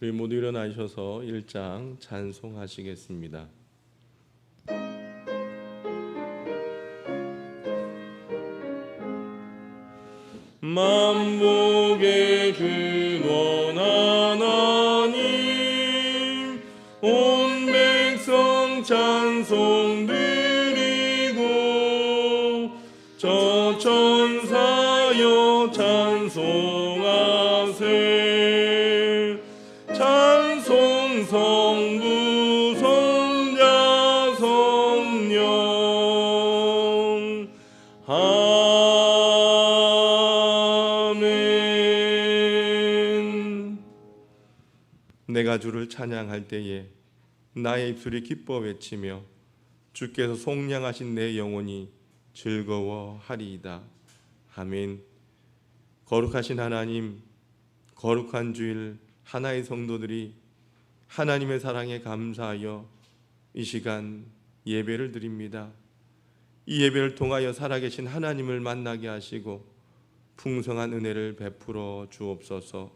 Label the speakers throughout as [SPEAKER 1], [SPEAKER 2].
[SPEAKER 1] 우리 모두 일어나셔서 1장 찬송하시겠습니다. 만복의 근원 하나님, 온 백성 찬송 드리고 저 천사여 찬송하세. 찬송 성부 성자 성령 아멘. 내가 주를 찬양할 때에 나의 입술이 기뻐 외치며 주께서 속량하신 내 영혼이 즐거워하리이다. 아멘. 거룩하신 하나님, 거룩한 주일 하나의 성도들이 하나님의 사랑에 감사하여 이 시간 예배를 드립니다. 이 예배를 통하여 살아계신 하나님을 만나게 하시고 풍성한 은혜를 베풀어 주옵소서.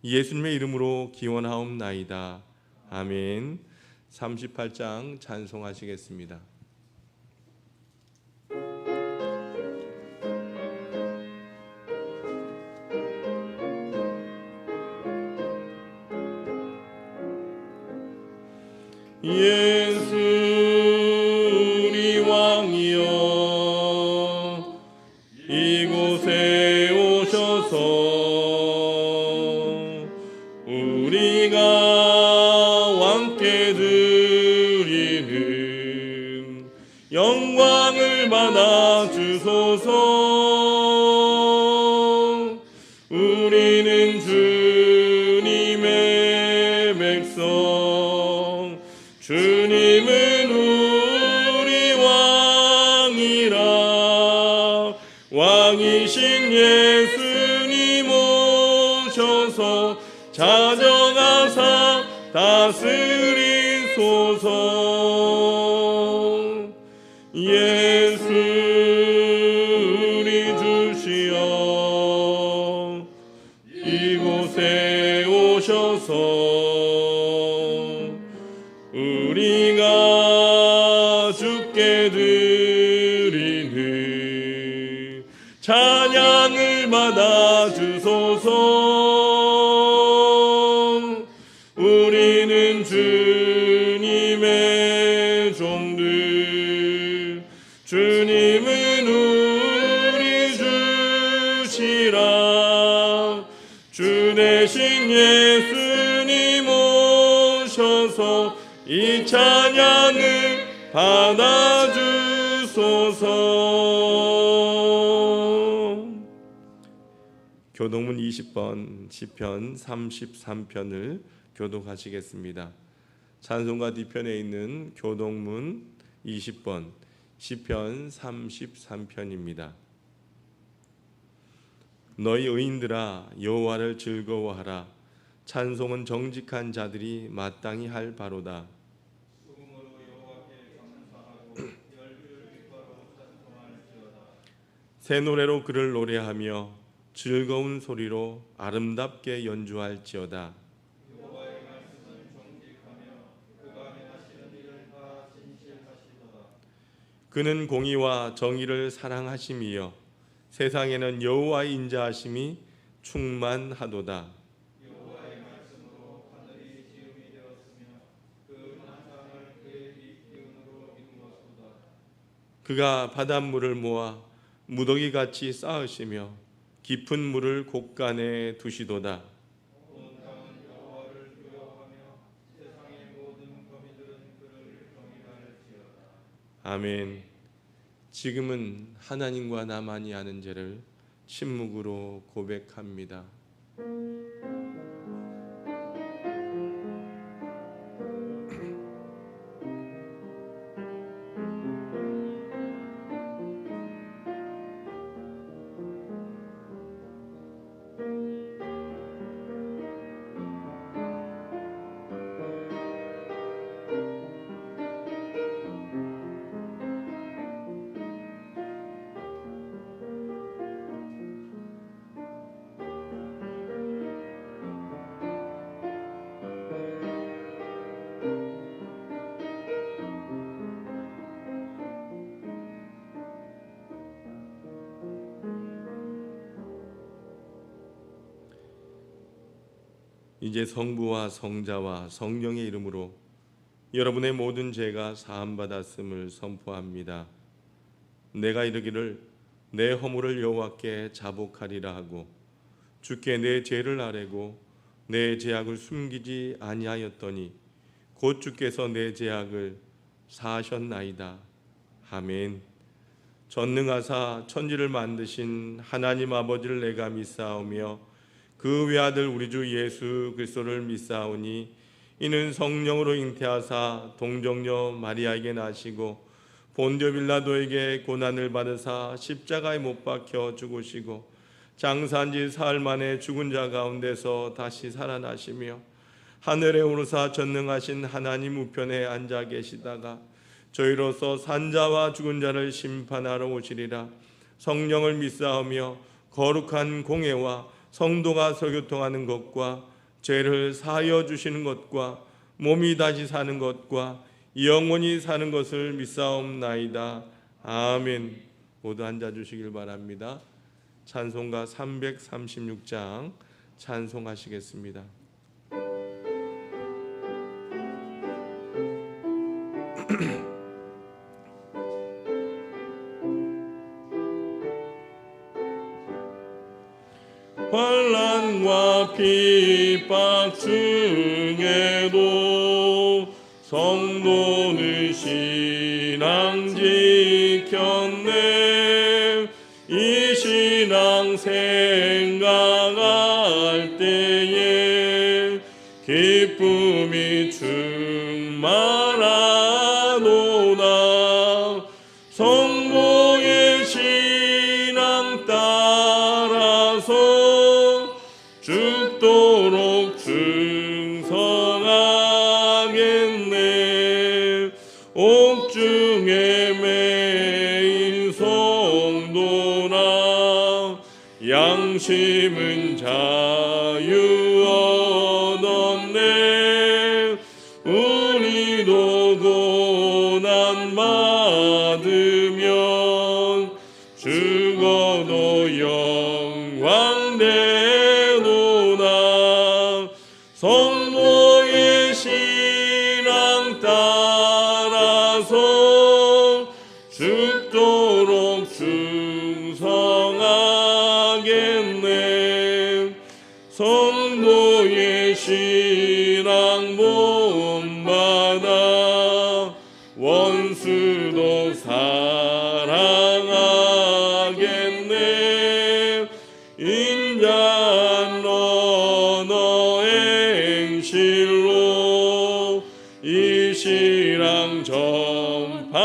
[SPEAKER 1] 예수님의 이름으로 기원하옵나이다. 아멘. 38장 찬송하시겠습니다. 예수 우리 왕이여 이곳에 오셔서 우리가 왕께 드리는 영광을 받아 주소서. 우리는 주님의 백성, 주님은 우리 왕이라. 왕이신 예수님 오셔서 자정하사 다스리소서. 예수 우리 주시여 이곳에 오셔서 우리가 주께 드리는 찬양을 받아 주소서. 우리는 주님의 종들, 주님은 우리 주시라. 주 대신 예수님 오셔서 이 찬양을 받아 주소서. 교독문 20번 시편 33편을 교독하시겠습니다. 찬송가 뒤편에 있는 교독문 20번 시편 33편입니다. 너희 의인들아 여호와를 즐거워하라. 찬송은 정직한 자들이 마땅히 할 바로다. 새 노래로 그를 노래하며 즐거운 소리로 아름답게 연주할지어다. 그는 공의와 정의를 사랑하심이여 세상에는 여호와의 인자하심이 충만하도다. 그가 바닷물을 모아 무더기같이 쌓으시며 깊은 물을 곳간에 두시도다. 아멘. 지금은 하나님과 나만이 아는 죄를 침묵으로 고백합니다. 이제 성부와 성자와 성령의 이름으로 여러분의 모든 죄가 사함받았음을 선포합니다. 내가 이르기를 내 허물을 여호와께 자복하리라 하고 주께 내 죄를 아뢰고 내 죄악을 숨기지 아니하였더니 곧 주께서 내 죄악을 사하셨나이다. 아멘. 전능하사 천지를 만드신 하나님 아버지를 내가 믿사오며 그 외아들 우리 주 예수 그리스도를 믿사오니 이는 성령으로 잉태하사 동정녀 마리아에게 나시고 본디오 빌라도에게 고난을 받으사 십자가에 못 박혀 죽으시고 장사한 지 사흘 만에 죽은 자 가운데서 다시 살아나시며 하늘에 오르사 전능하신 하나님 우편에 앉아 계시다가 저희로서 산자와 죽은 자를 심판하러 오시리라. 성령을 믿사오며 거룩한 공회와 성도가 서교통하는 것과 죄를 사하여 주시는 것과 몸이 다시 사는 것과 영원히 사는 것을 믿사옵나이다. 아멘. 모두 앉아주시길 바랍니다. 찬송가 336장 찬송하시겠습니다. 환난과 핍박 중에도 성도는 신앙 지켰네. 이 신앙 생각할 때에 기쁨이 충만하도다. 성도의 신앙 따라서 죽도록 충성하겠네. 옥중에 매인 성도나 양심은 자유 얻었네. 우리도 고난 받으면 죽어도 영광 되도다. 성도의 신앙 따라서 죽도록 충성하겠네. 성도의 신앙 본받아 원수도 사랑하겠네. 인자한 언어의 행실로 이 신앙 전파리라.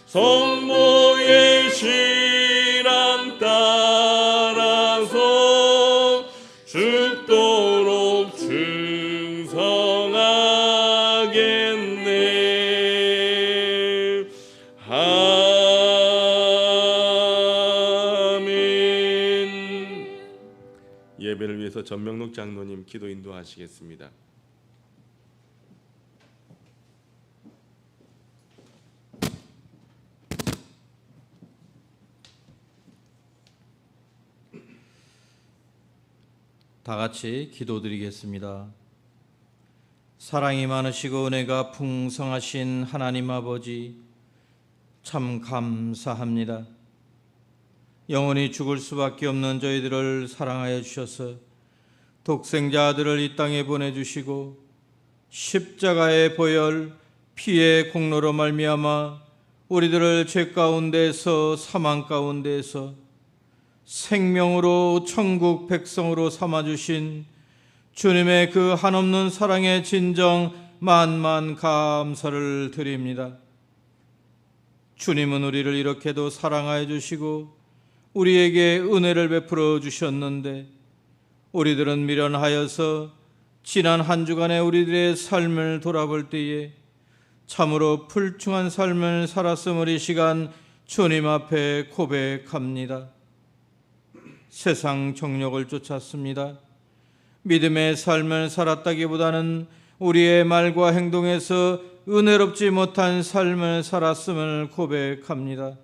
[SPEAKER 1] 성도의 신앙 따라서 죽도록 충성하겠네. 아멘. 예배를 위해서 전명록 장로님 기도 인도하시겠습니다.
[SPEAKER 2] 다 같이 기도드리겠습니다. 사랑이 많으시고 은혜가 풍성하신 하나님 아버지, 참 감사합니다. 영원히 죽을 수밖에 없는 저희들을 사랑하여 주셔서 독생자 아들을 이 땅에 보내주시고 십자가의 보혈 피의 공로로 말미암아 우리들을 죄 가운데서 사망 가운데서 생명으로 천국 백성으로 삼아주신 주님의 그 한없는 사랑의 진정 만만 감사를 드립니다. 주님은 우리를 이렇게도 사랑하여 주시고 우리에게 은혜를 베풀어 주셨는데 우리들은 미련하여서 지난 한 주간의 우리들의 삶을 돌아볼 때에 참으로 불충한 삶을 살았음을 이 시간 주님 앞에 고백합니다. 세상 정욕을 쫓았습니다. 믿음의 삶을 살았다기보다는 우리의 말과 행동에서 은혜롭지 못한 삶을 살았음을 고백합니다.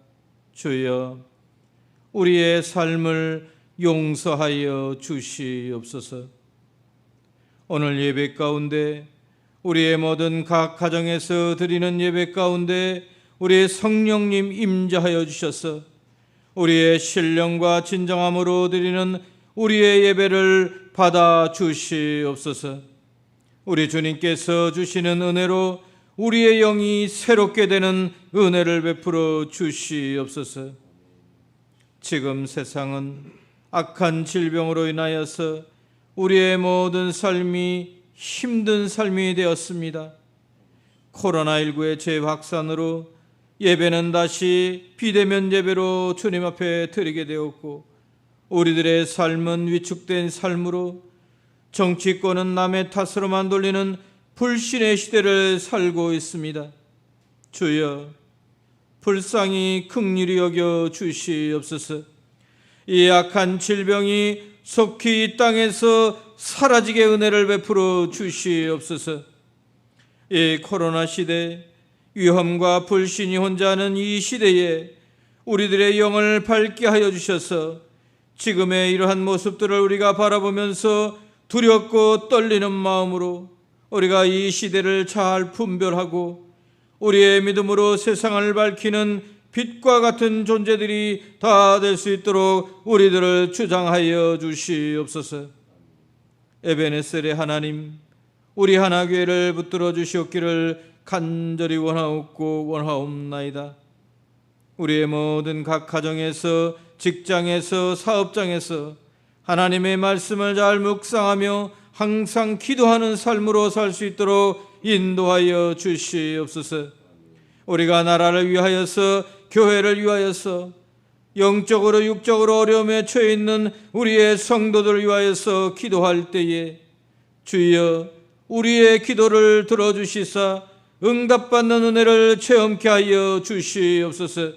[SPEAKER 2] 주여, 우리의 삶을 용서하여 주시옵소서. 오늘 예배 가운데 우리의 모든 각 가정에서 드리는 예배 가운데 우리의 성령님 임재하여 주셔서 우리의 신령과 진정함으로 드리는 우리의 예배를 받아 주시옵소서. 우리 주님께서 주시는 은혜로 우리의 영이 새롭게 되는 은혜를 베풀어 주시옵소서. 지금 세상은 악한 질병으로 인하여서 우리의 모든 삶이 힘든 삶이 되었습니다. 코로나19의 재확산으로 예배는 다시 비대면 예배로 주님 앞에 드리게 되었고 우리들의 삶은 위축된 삶으로 정치권은 남의 탓으로만 돌리는 불신의 시대를 살고 있습니다. 주여, 불쌍히 긍휼히 여겨 주시옵소서. 이 악한 질병이 속히 이 땅에서 사라지게 은혜를 베풀어 주시옵소서. 이 코로나 시대 위험과 불신이 혼자하는 이 시대에 우리들의 영을 밝게 하여 주셔서 지금의 이러한 모습들을 우리가 바라보면서 두렵고 떨리는 마음으로 우리가 이 시대를 잘 분별하고 우리의 믿음으로 세상을 밝히는 빛과 같은 존재들이 다 될 수 있도록 우리들을 주장하여 주시옵소서. 에베네셀의 하나님, 우리 하나교회를 붙들어 주시옵기를 간절히 원하옵나이다. 우리의 모든 각 가정에서, 직장에서, 사업장에서 하나님의 말씀을 잘 묵상하며 항상 기도하는 삶으로 살 수 있도록 인도하여 주시옵소서. 우리가 나라를 위하여서, 교회를 위하여서, 영적으로 육적으로 어려움에 처해 있는 우리의 성도들을 위하여서 기도할 때에 주여, 우리의 기도를 들어주시사 응답받는 은혜를 체험케 하여 주시옵소서.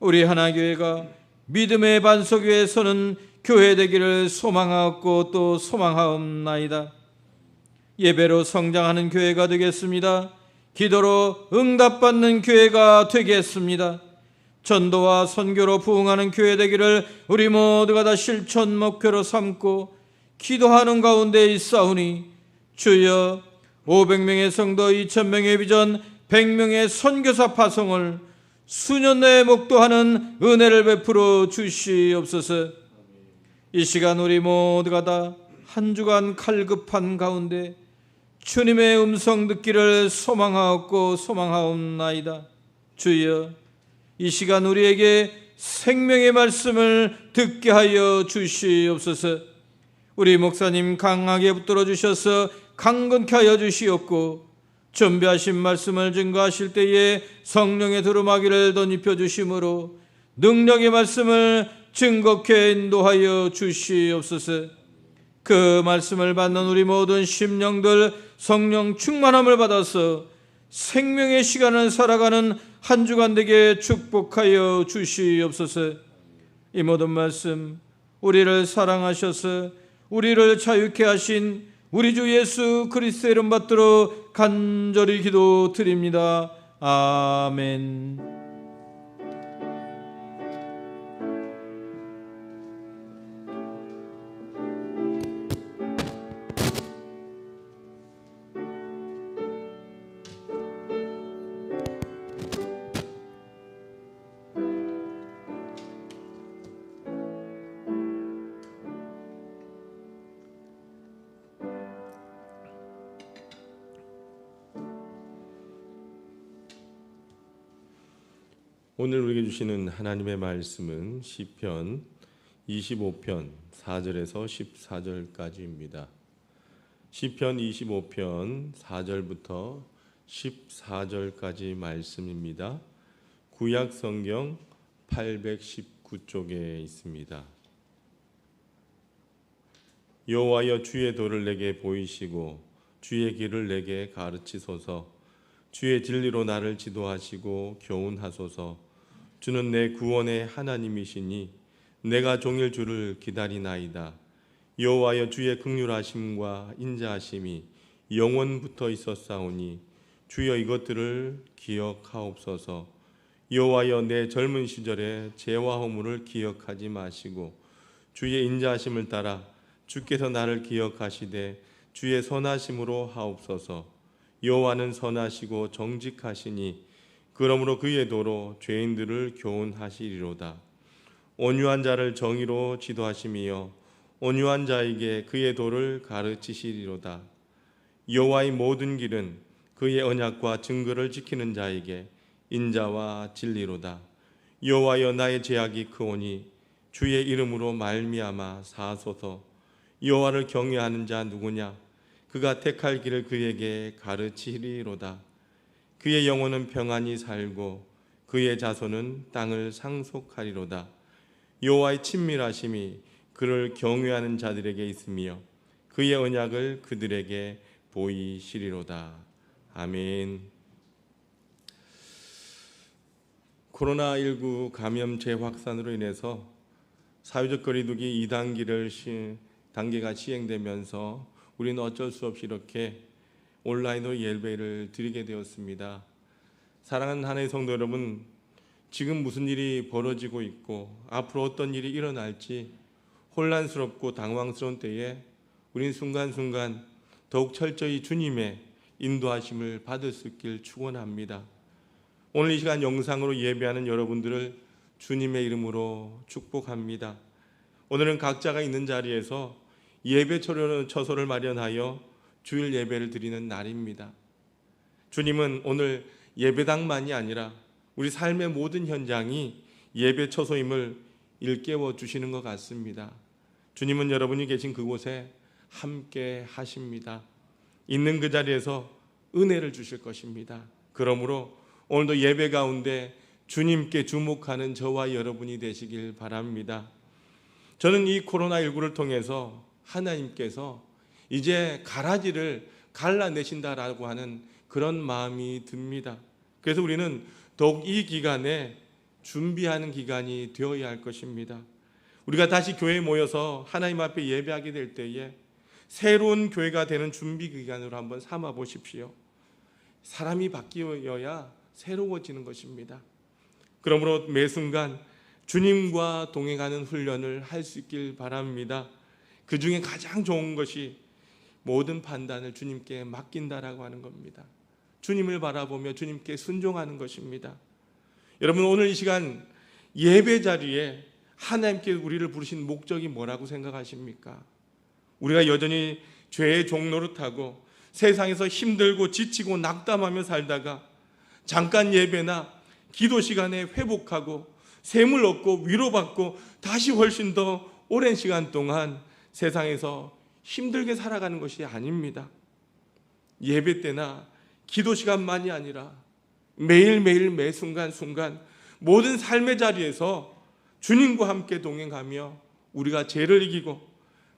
[SPEAKER 2] 우리 하나교회가 믿음의 반석 위에 서는 교회 되기를 소망하옵고 또 소망하옵나이다. 예배로 성장하는 교회가 되겠습니다. 기도로 응답받는 교회가 되겠습니다. 전도와 선교로 부흥하는 교회 되기를 우리 모두가 다 실천 목표로 삼고 기도하는 가운데 있사오니 주여, 500명의 성도, 2000명의 비전, 100명의 선교사 파송을 수년 내에 목도하는 은혜를 베풀어 주시옵소서. 이 시간 우리 모두가 다 한 주간 갈급한 가운데 주님의 음성 듣기를 소망하옵고 소망하옵나이다. 주여, 이 시간 우리에게 생명의 말씀을 듣게 하여 주시옵소서. 우리 목사님 강하게 붙들어 주셔서 강건케 하여 주시옵고 준비하신 말씀을 증거하실 때에 성령의 두루마기를 덧입혀 주심으로 능력의 말씀을 증거케 인도하여 주시옵소서. 그 말씀을 받는 우리 모든 심령들 성령 충만함을 받아서 생명의 시간을 살아가는 한 주간 되게 축복하여 주시옵소서. 이 모든 말씀 우리를 사랑하셔서 우리를 자유케 하신 우리 주 예수 그리스도의 이름 받들어 간절히 기도드립니다. 아멘.
[SPEAKER 1] 오늘 우리에게 주시는 하나님의 말씀은 시편 25편 4절에서 14절까지입니다. 시편 25편 4절부터 14절까지 말씀입니다. 구약 성경 819쪽에 있습니다. 여호와여, 주의 도를 내게 보이시고 주의 길을 내게 가르치소서. 주의 진리로 나를 지도하시고 교훈하소서. 주는 내 구원의 하나님이시니 내가 종일 주를 기다리나이다. 여호와여, 주의 긍휼하심과 인자하심이 영원부터 있었사오니 주여 이것들을 기억하옵소서. 여호와여, 내 젊은 시절의 죄와 허물을 기억하지 마시고 주의 인자하심을 따라 주께서 나를 기억하시되 주의 선하심으로 하옵소서. 여호와는 선하시고 정직하시니 그러므로 그의 도로 죄인들을 교훈하시리로다. 온유한 자를 정의로 지도하시며 온유한 자에게 그의 도를 가르치시리로다. 여호와의 모든 길은 그의 언약과 증거를 지키는 자에게 인자와 진리로다. 여호와여, 나의 죄악이 크오니 주의 이름으로 말미암아 사하소서. 여호와를 경외하는 자 누구냐? 그가 택할 길을 그에게 가르치리로다. 그의 영혼은 평안히 살고 그의 자손은 땅을 상속하리로다. 여호와의 친밀하심이 그를 경외하는 자들에게 있으며 그의 언약을 그들에게 보이시리로다. 아멘. 코로나19 감염 재확산으로 인해서 사회적 거리두기 2단계가 시행되면서 우리는 어쩔 수 없이 이렇게 온라인으로 예배를 드리게 되었습니다. 사랑하는 하나님의 성도 여러분, 지금 무슨 일이 벌어지고 있고 앞으로 어떤 일이 일어날지 혼란스럽고 당황스러운 때에 우린 순간순간 더욱 철저히 주님의 인도하심을 받을 수 있길 축원합니다. 오늘 이 시간 영상으로 예배하는 여러분들을 주님의 이름으로 축복합니다. 오늘은 각자가 있는 자리에서 예배 처소를 마련하여 주일 예배를 드리는 날입니다. 주님은 오늘 예배당만이 아니라 우리 삶의 모든 현장이 예배 처소임을 일깨워 주시는 것 같습니다. 주님은 여러분이 계신 그곳에 함께 하십니다. 있는 그 자리에서 은혜를 주실 것입니다. 그러므로 오늘도 예배 가운데 주님께 주목하는 저와 여러분이 되시길 바랍니다. 저는 이 코로나19를 통해서 하나님께서 이제 가라지를 갈라내신다라고 하는 그런 마음이 듭니다. 그래서 우리는 더욱 이 기간에 준비하는 기간이 되어야 할 것입니다. 우리가 다시 교회에 모여서 하나님 앞에 예배하게 될 때에 새로운 교회가 되는 준비 기간으로 한번 삼아 보십시오. 사람이 바뀌어야 새로워지는 것입니다. 그러므로 매 순간 주님과 동행하는 훈련을 할 수 있길 바랍니다. 그 중에 가장 좋은 것이 모든 판단을 주님께 맡긴다라고 하는 겁니다. 주님을 바라보며 주님께 순종하는 것입니다. 여러분, 오늘 이 시간 예배 자리에 하나님께 우리를 부르신 목적이 뭐라고 생각하십니까? 우리가 여전히 죄의 종로를 타고 세상에서 힘들고 지치고 낙담하며 살다가 잠깐 예배나 기도 시간에 회복하고 샘을 얻고 위로받고 다시 훨씬 더 오랜 시간 동안 세상에서 힘들게 살아가는 것이 아닙니다. 예배 때나 기도 시간만이 아니라 매일매일 매 순간순간 모든 삶의 자리에서 주님과 함께 동행하며 우리가 죄를 이기고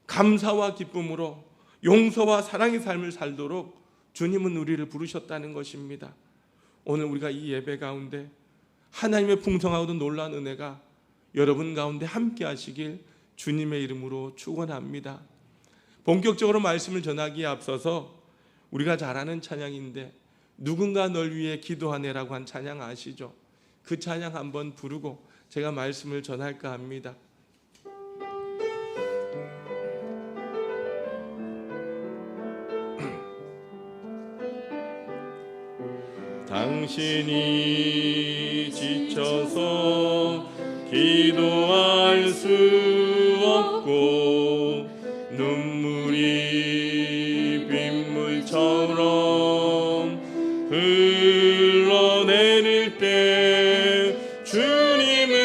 [SPEAKER 1] 감사와 기쁨으로 용서와 사랑의 삶을 살도록 주님은 우리를 부르셨다는 것입니다. 오늘 우리가 이 예배 가운데 하나님의 풍성하고도 놀라운 은혜가 여러분 가운데 함께 하시길 주님의 이름으로 축원합니다. 본격적으로 말씀을 전하기에 앞서서 우리가 잘 아는 찬양인데 누군가 널 위해 기도하네라고 한 찬양 아시죠? 그 찬양 한번 부르고 제가 말씀을 전할까 합니다. 당신이 지쳐서 기도할 수 없고 눈물이 빗물처럼 흘러내릴 때 주님을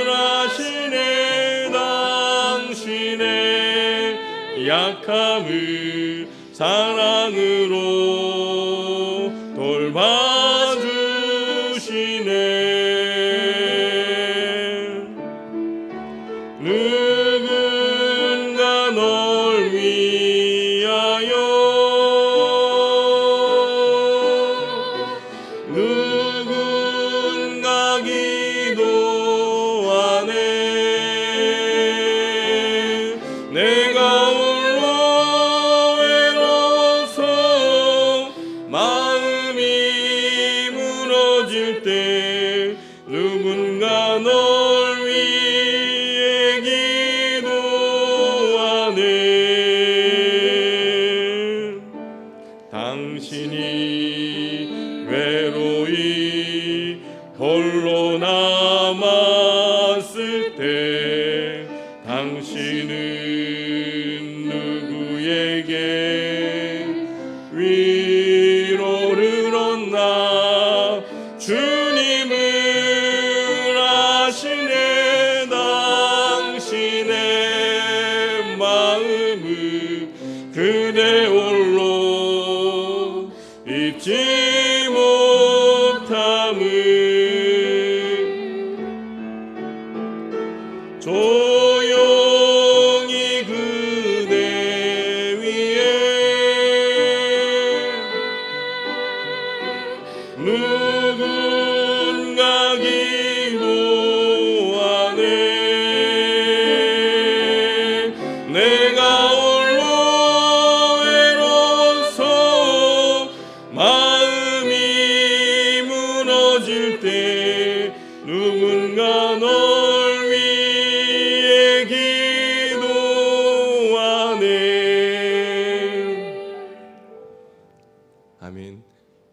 [SPEAKER 1] 아시네. 당신의 약함을 사랑으로 돌봐주시네. 누군가 널 위하여 누군가 기도하네. 내가 홀로 외로워서 마음이 무너질 때 누군가 널 위해 기도하네. 당신이 외로이 홀로 남았을 때 당신은 누구에게 위로를 얻나. 주님을 아시네. 당신의 마음을 그대 홀로 잊지 못함을 조용히 그대 위에 누군가 기도하네. 내가 홀로 외로워서 마음이 무너질 때 누군가 널 위해 기도하네. 아멘.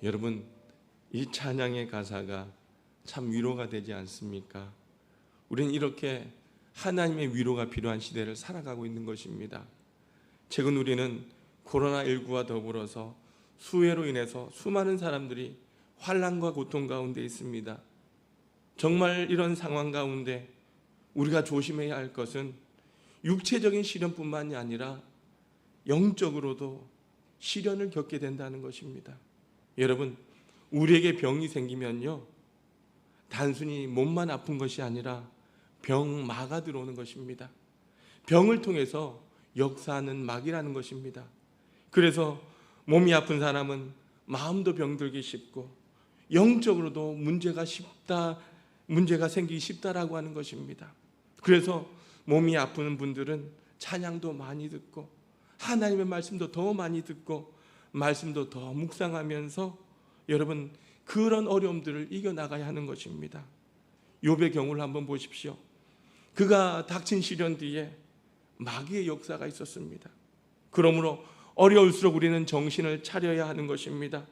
[SPEAKER 1] 여러분, 이 찬양의 가사가 참 위로가 되지 않습니까? 우리는 이렇게 하나님의 위로가 필요한 시대를 살아가고 있는 것입니다. 최근 우리는 코로나19와 더불어서 수해로 인해서 수많은 사람들이 환난과 고통 가운데 있습니다. 정말 이런 상황 가운데 우리가 조심해야 할 것은 육체적인 시련뿐만이 아니라 영적으로도 시련을 겪게 된다는 것입니다. 여러분, 우리에게 병이 생기면요, 단순히 몸만 아픈 것이 아니라 병마가 들어오는 것입니다. 병을 통해서 역사하는 막이라는 것입니다. 그래서 몸이 아픈 사람은 마음도 병들기 쉽고 영적으로도 문제가 생기기 쉽다라고 하는 것입니다. 그래서 몸이 아픈 분들은 찬양도 많이 듣고 하나님의 말씀도 더 많이 듣고 말씀도 더 묵상하면서 여러분, 그런 어려움들을 이겨나가야 하는 것입니다. 욥의 경우를 한번 보십시오. 그가 닥친 시련 뒤에 마귀의 역사가 있었습니다. 그러므로 어려울수록 우리는 정신을 차려야 하는 것입니다.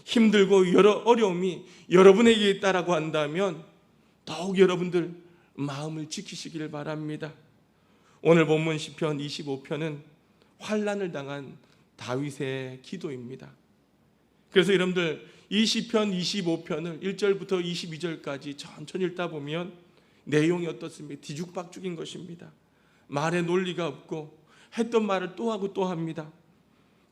[SPEAKER 1] 힘들고 여러 어려움이 여러분에게 있다라고 한다면 더욱 여러분들 마음을 지키시기를 바랍니다. 오늘 본문 시편 25편은 환난을 당한 다윗의 기도입니다. 그래서 여러분들 이 시편 25편을 1절부터 22절까지 천천히 읽다 보면 내용이 어떻습니까? 뒤죽박죽인 것입니다. 말에 논리가 없고 했던 말을 또 하고 또 합니다.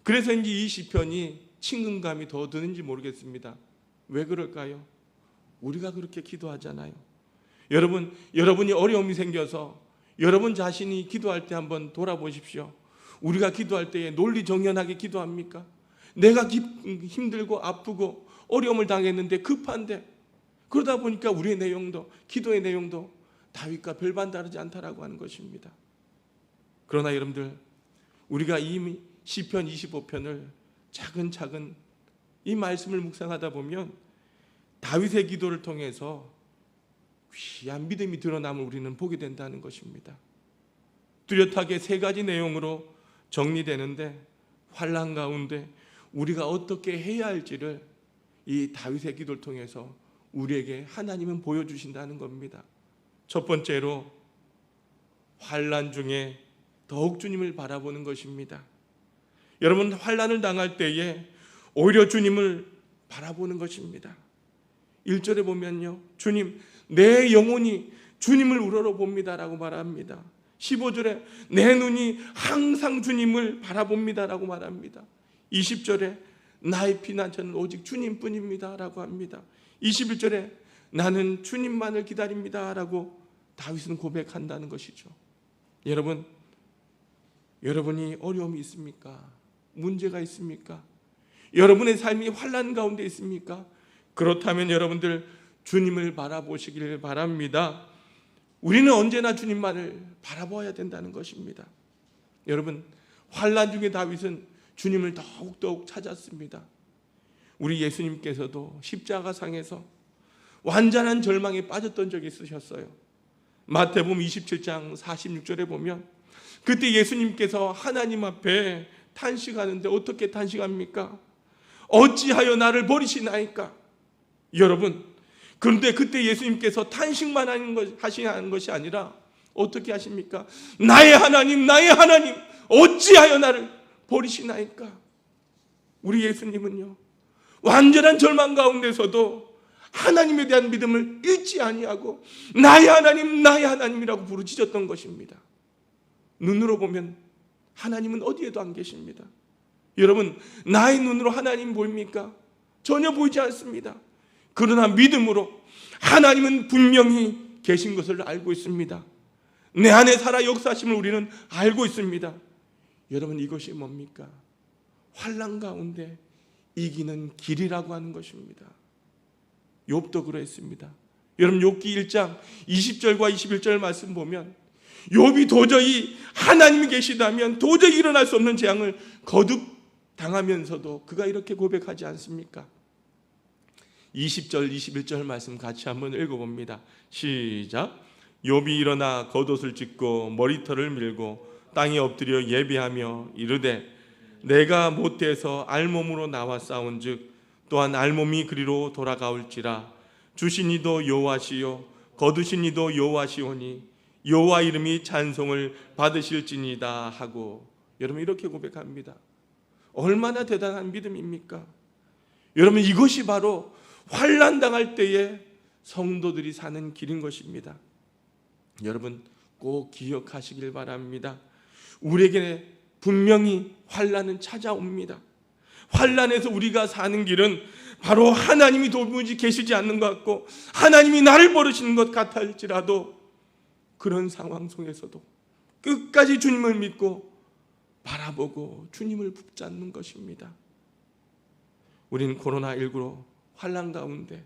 [SPEAKER 1] 그래서인지 이 시편이 친근감이 더 드는지 모르겠습니다. 왜 그럴까요? 우리가 그렇게 기도하잖아요. 여러분이 어려움이 생겨서 여러분 자신이 기도할 때 한번 돌아보십시오. 우리가 기도할 때에 논리정연하게 기도합니까? 내가 힘들고 아프고 어려움을 당했는데 급한데, 그러다 보니까 우리의 내용도, 기도의 내용도 다윗과 별반 다르지 않다라고 하는 것입니다. 그러나 여러분들, 우리가 이 시편 25편을 차근차근 이 말씀을 묵상하다 보면 다윗의 기도를 통해서 귀한 믿음이 드러남을 우리는 보게 된다는 것입니다. 뚜렷하게 세 가지 내용으로 정리되는데, 환난 가운데 우리가 어떻게 해야 할지를 이 다윗의 기도를 통해서 우리에게 하나님은 보여주신다는 겁니다. 첫 번째로, 환난 중에 더욱 주님을 바라보는 것입니다. 여러분, 환난을 당할 때에 오히려 주님을 바라보는 것입니다. 1절에 보면요, 주님, 내 영혼이 주님을 우러러봅니다 라고 말합니다. 15절에 내 눈이 항상 주님을 바라봅니다 라고 말합니다. 20절에 나의 피난처는 오직 주님뿐입니다 라고 합니다. 21절에 나는 주님만을 기다립니다 라고 다윗은 고백한다는 것이죠. 여러분, 여러분이 어려움이 있습니까? 문제가 있습니까? 여러분의 삶이 환난 가운데 있습니까? 그렇다면 여러분들 주님을 바라보시길 바랍니다. 우리는 언제나 주님만을 바라봐야 된다는 것입니다. 여러분, 환난 중에 다윗은 주님을 더욱더욱 찾았습니다. 우리 예수님께서도 십자가상에서 완전한 절망에 빠졌던 적이 있으셨어요. 마태복음 27장 46절에 보면 그때 예수님께서 하나님 앞에 탄식하는데 어떻게 탄식합니까? 어찌하여 나를 버리시나이까? 여러분, 그런데 그때 예수님께서 탄식만 하시는 것이 아니라 어떻게 하십니까? 나의 하나님, 나의 하나님, 어찌하여 나를 버리시나이까? 우리 예수님은요, 완전한 절망 가운데서도 하나님에 대한 믿음을 잃지 아니하고 나의 하나님, 나의 하나님이라고 부르짖었던 것입니다. 눈으로 보면 하나님은 어디에도 안 계십니다. 여러분, 나의 눈으로 하나님 보입니까? 전혀 보이지 않습니다. 그러나 믿음으로 하나님은 분명히 계신 것을 알고 있습니다. 내 안에 살아 역사하심을 우리는 알고 있습니다. 여러분, 이것이 뭡니까? 환난 가운데 이기는 길이라고 하는 것입니다. 욥도 그랬습니다. 여러분, 욥기 1장 20절과 21절 말씀 보면 욥이 도저히 하나님이 계시다면 도저히 일어날 수 없는 재앙을 거듭 당하면서도 그가 이렇게 고백하지 않습니까? 20절 21절 말씀 같이 한번 읽어봅니다. 시작. 욥이 일어나 겉옷을 찢고 머리털을 밀고 땅에 엎드려 예배하며 이르되 내가 못해서 알몸으로 나와 싸운즉 또한 알몸이 그리로 돌아가올지라. 주신 이도 여호와시요 거두신 이도 여호와시오니 여호와 이름이 찬송을 받으실지니이다 하고, 여러분 이렇게 고백합니다. 얼마나 대단한 믿음입니까? 여러분, 이것이 바로 환난 당할 때에 성도들이 사는 길인 것입니다. 여러분 꼭 기억하시길 바랍니다. 우리에게 분명히 환난은 찾아옵니다. 환난에서 우리가 사는 길은 바로 하나님이 도무지 계시지 않는 것 같고 하나님이 나를 버리시는 것 같을지라도 그런 상황 속에서도 끝까지 주님을 믿고 바라보고 주님을 붙잡는 것입니다. 우리는 코로나19로 환난 가운데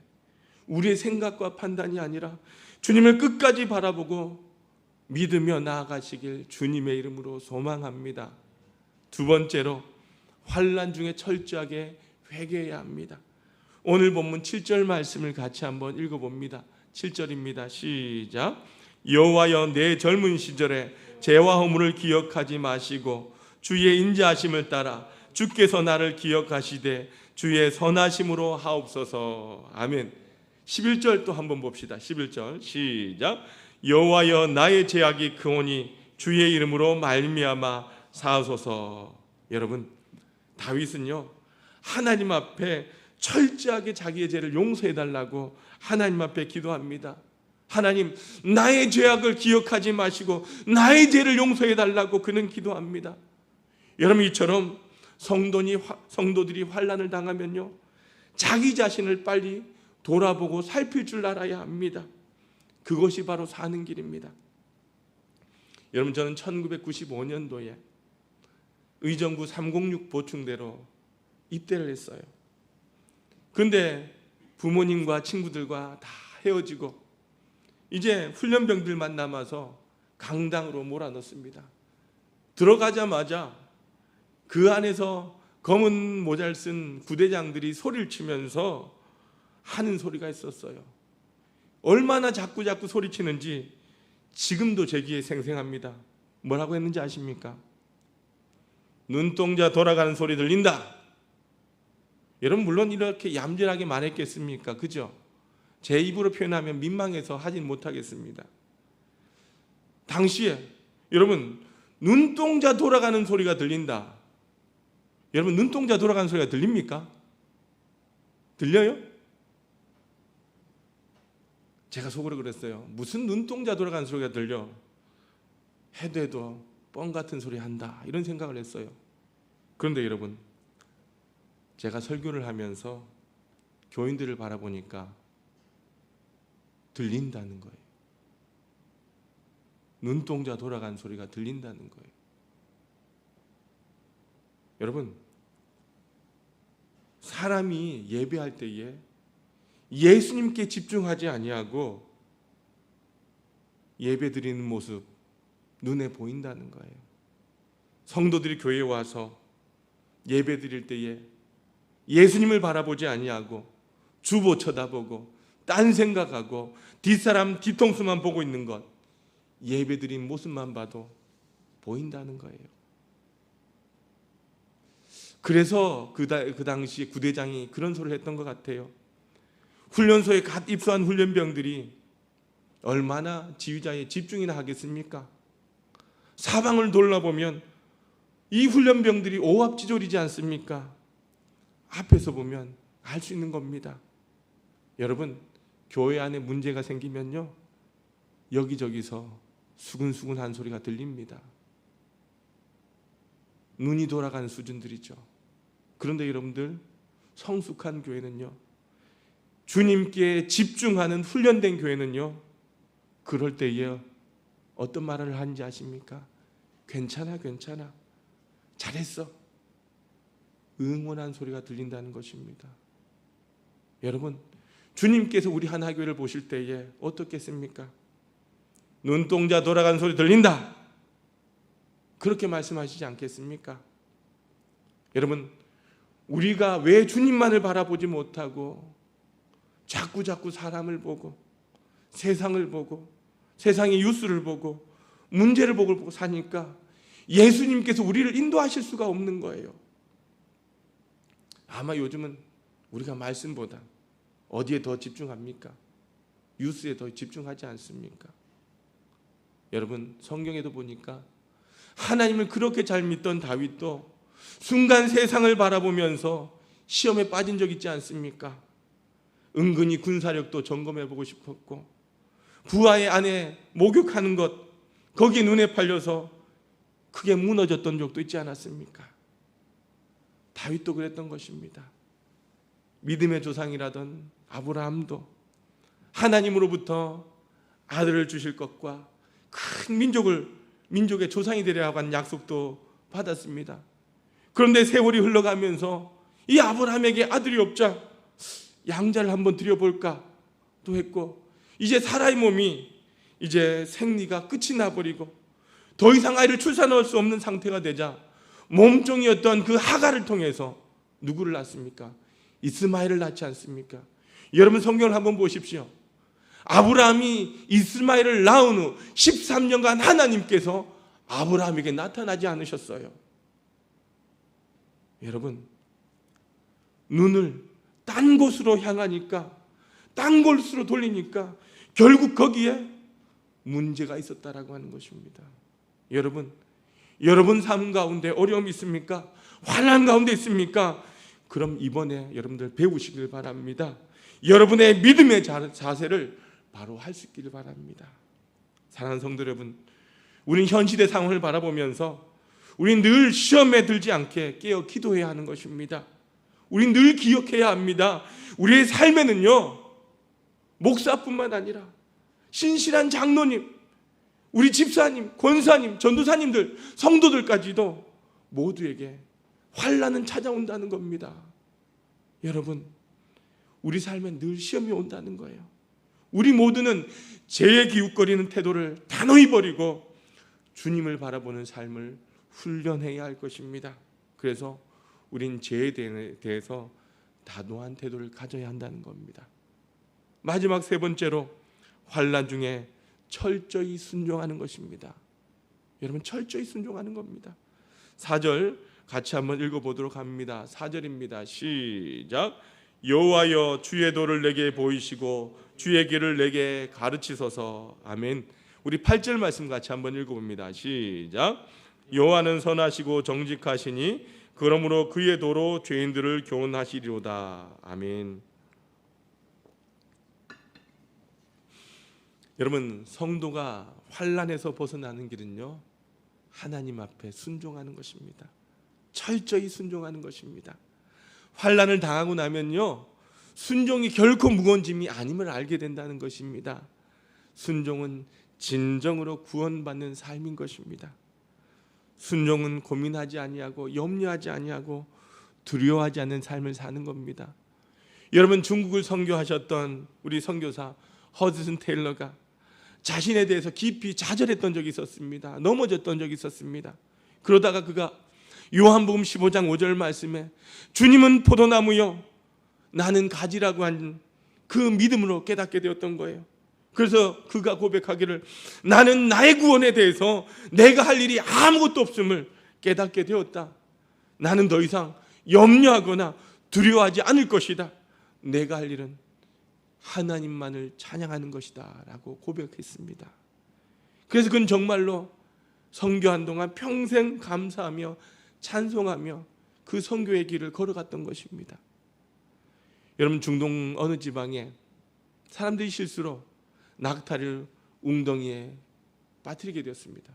[SPEAKER 1] 우리의 생각과 판단이 아니라 주님을 끝까지 바라보고 믿으며 나아가시길 주님의 이름으로 소망합니다. 두 번째로, 환난 중에 철저하게 회개해야 합니다. 오늘 본문 7절 말씀을 같이 한번 읽어봅니다. 7절입니다. 시작. 여호와여, 내 젊은 시절에 죄와 허물을 기억하지 마시고 주의 인자하심을 따라 주께서 나를 기억하시되 주의 선하심으로 하옵소서. 아멘. 11절 또 한번 봅시다. 11절 시작. 여호와여, 나의 죄악이 크오니 주의 이름으로 말미암아 사하소서. 여러분, 다윗은요 하나님 앞에 철저하게 자기의 죄를 용서해달라고 하나님 앞에 기도합니다. 하나님, 나의 죄악을 기억하지 마시고 나의 죄를 용서해달라고 그는 기도합니다. 여러분, 이처럼 성도들이 환난을 당하면요 자기 자신을 빨리 돌아보고 살필 줄 알아야 합니다. 그것이 바로 사는 길입니다. 여러분, 저는 1995년도에 의정부 306 보충대로 입대를 했어요. 그런데 부모님과 친구들과 다 헤어지고 이제 훈련병들만 남아서 강당으로 몰아넣습니다. 들어가자마자 그 안에서 검은 모자를 쓴 부대장들이 소리를 치면서 하는 소리가 있었어요. 얼마나 자꾸 소리치는지 지금도 제 귀에 생생합니다. 뭐라고 했는지 아십니까? 눈동자 돌아가는 소리 들린다. 여러분, 물론 이렇게 얌전하게 말했겠습니까? 그죠? 제 입으로 표현하면 민망해서 하진 못하겠습니다. 당시에 여러분, 눈동자 돌아가는 소리가 들린다. 여러분, 눈동자 돌아가는 소리가 들립니까? 들려요? 제가 속으로 그랬어요. 무슨 눈동자 돌아가는 소리가 들려? 해도 뻥 같은 소리 한다, 이런 생각을 했어요. 그런데 여러분, 제가 설교를 하면서 교인들을 바라보니까 들린다는 거예요. 눈동자 돌아가는 소리가 들린다는 거예요. 여러분, 사람이 예배할 때에 예수님께 집중하지 아니하고 예배 드리는 모습 눈에 보인다는 거예요. 성도들이 교회에 와서 예배 드릴 때에 예수님을 바라보지 아니하고 주보 쳐다보고 딴 생각하고 뒷사람 뒤통수만 보고 있는 것, 예배 드린 모습만 봐도 보인다는 거예요. 그래서 그 당시 구대장이 그런 소리를 했던 것 같아요. 훈련소에 갓 입소한 훈련병들이 얼마나 지휘자에 집중이나 하겠습니까? 사방을 돌아보면 이 훈련병들이 오합지졸이지 않습니까? 앞에서 보면 알 수 있는 겁니다. 여러분, 교회 안에 문제가 생기면요, 여기저기서 수근수근한 소리가 들립니다. 눈이 돌아가는 수준들이죠. 그런데 여러분들, 성숙한 교회는요, 주님께 집중하는 훈련된 교회는요, 그럴 때에 어떤 말을 하는지 아십니까? 괜찮아, 잘했어. 응원한 소리가 들린다는 것입니다. 여러분, 주님께서 우리 하나교회를 보실 때에 어떻겠습니까? 눈동자 돌아가는 소리 들린다, 그렇게 말씀하시지 않겠습니까? 여러분, 우리가 왜 주님만을 바라보지 못하고 자꾸 사람을 보고 세상을 보고 세상의 뉴스를 보고 문제를 보고 사니까 예수님께서 우리를 인도하실 수가 없는 거예요. 아마 요즘은 우리가 말씀보다 어디에 더 집중합니까? 뉴스에 더 집중하지 않습니까? 여러분, 성경에도 보니까 하나님을 그렇게 잘 믿던 다윗도 순간 세상을 바라보면서 시험에 빠진 적 있지 않습니까? 은근히 군사력도 점검해보고 싶었고 부하의 아내 목욕하는 것, 거기에 눈에 팔려서 크게 무너졌던 적도 있지 않았습니까? 다윗도 그랬던 것입니다. 믿음의 조상이라던 아브라함도 하나님으로부터 아들을 주실 것과 큰 민족의 조상이 되리라고 한 약속도 받았습니다. 그런데 세월이 흘러가면서 이 아브라함에게 아들이 없자 양자를 한번 드려볼까 또 했고, 이제 사라의 몸이 이제 생리가 끝이 나버리고 더 이상 아이를 출산할 수 없는 상태가 되자 몸종이었던 그 하갈을 통해서 누구를 낳습니까? 이스마엘을 낳지 않습니까? 여러분, 성경을 한번 보십시오. 아브라함이 이스마엘을 낳은 후 13년간 하나님께서 아브라함에게 나타나지 않으셨어요. 여러분, 눈을 딴 곳으로 향하니까, 딴 곳으로 돌리니까 결국 거기에 문제가 있었다라고 하는 것입니다. 여러분 삶 가운데 어려움이 있습니까? 환난 가운데 있습니까? 그럼 이번에 여러분들 배우시길 바랍니다. 여러분의 믿음의 자세를 바로 할 수 있기를 바랍니다. 사랑하는 성도 여러분, 우리는 현 시대 상황을 바라보면서 우리는 늘 시험에 들지 않게 깨어 기도해야 하는 것입니다. 우리는 늘 기억해야 합니다. 우리의 삶에는요, 목사뿐만 아니라 신실한 장로님, 우리 집사님, 권사님, 전도사님들, 성도들까지도 모두에게 환난은 찾아온다는 겁니다. 여러분, 우리 삶에 늘 시험이 온다는 거예요. 우리 모두는 죄에 기웃거리는 태도를 단호히 버리고 주님을 바라보는 삶을 훈련해야 할 것입니다. 그래서 우린 죄에 대해서 단호한 태도를 가져야 한다는 겁니다. 마지막 세 번째로 환난 중에 철저히 순종하는 것입니다. 여러분, 철저히 순종하는 겁니다. 4절 같이 한번 읽어보도록 합니다. 4절입니다. 시작. 여호와여 주의 도를 내게 보이시고 주의 길을 내게 가르치소서. 아멘. 우리 8절 말씀 같이 한번 읽어봅니다. 시작. 여호와는 선하시고 정직하시니 그러므로 그의 도로 죄인들을 교훈하시리로다. 아멘. 여러분, 성도가 환난에서 벗어나는 길은요, 하나님 앞에 순종하는 것입니다. 철저히 순종하는 것입니다. 환난을 당하고 나면요, 순종이 결코 무거운 짐이 아님을 알게 된다는 것입니다. 순종은 진정으로 구원받는 삶인 것입니다. 순종은 고민하지 아니하고 염려하지 아니하고 두려워하지 않는 삶을 사는 겁니다. 여러분, 중국을 선교하셨던 우리 선교사 허드슨 테일러가 자신에 대해서 깊이 좌절했던 적이 있었습니다. 넘어졌던 적이 있었습니다. 그러다가 그가 요한복음 15장 5절 말씀에 주님은 포도나무요 나는 가지라고 한 그 믿음으로 깨닫게 되었던 거예요. 그래서 그가 고백하기를 나는 나의 구원에 대해서 내가 할 일이 아무것도 없음을 깨닫게 되었다. 나는 더 이상 염려하거나 두려워하지 않을 것이다. 내가 할 일은 하나님만을 찬양하는 것이다 라고 고백했습니다. 그래서 그는 정말로 선교한 동안 평생 감사하며 찬송하며 그 선교의 길을 걸어갔던 것입니다. 여러분, 중동 어느 지방에 사람들이 실수로 낙타를 웅덩이에 빠뜨리게 되었습니다.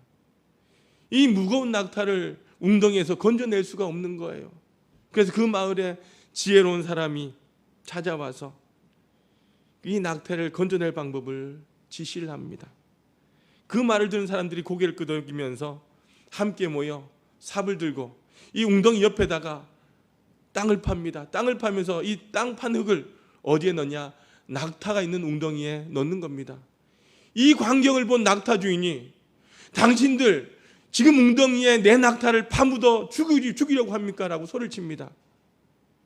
[SPEAKER 1] 이 무거운 낙타를 웅덩이에서 건져낼 수가 없는 거예요. 그래서 그 마을에 지혜로운 사람이 찾아와서 이 낙타를 건져낼 방법을 지시를 합니다. 그 말을 들은 사람들이 고개를 끄덕이면서 함께 모여 삽을 들고 이 웅덩이 옆에다가 땅을 팝니다. 땅을 파면서 이 땅 판 흙을 어디에 넣냐? 낙타가 있는 웅덩이에 넣는 겁니다. 이 광경을 본 낙타 주인이 당신들 지금 웅덩이에 내 낙타를 파묻어 죽이려고 합니까? 라고 소리를 칩니다.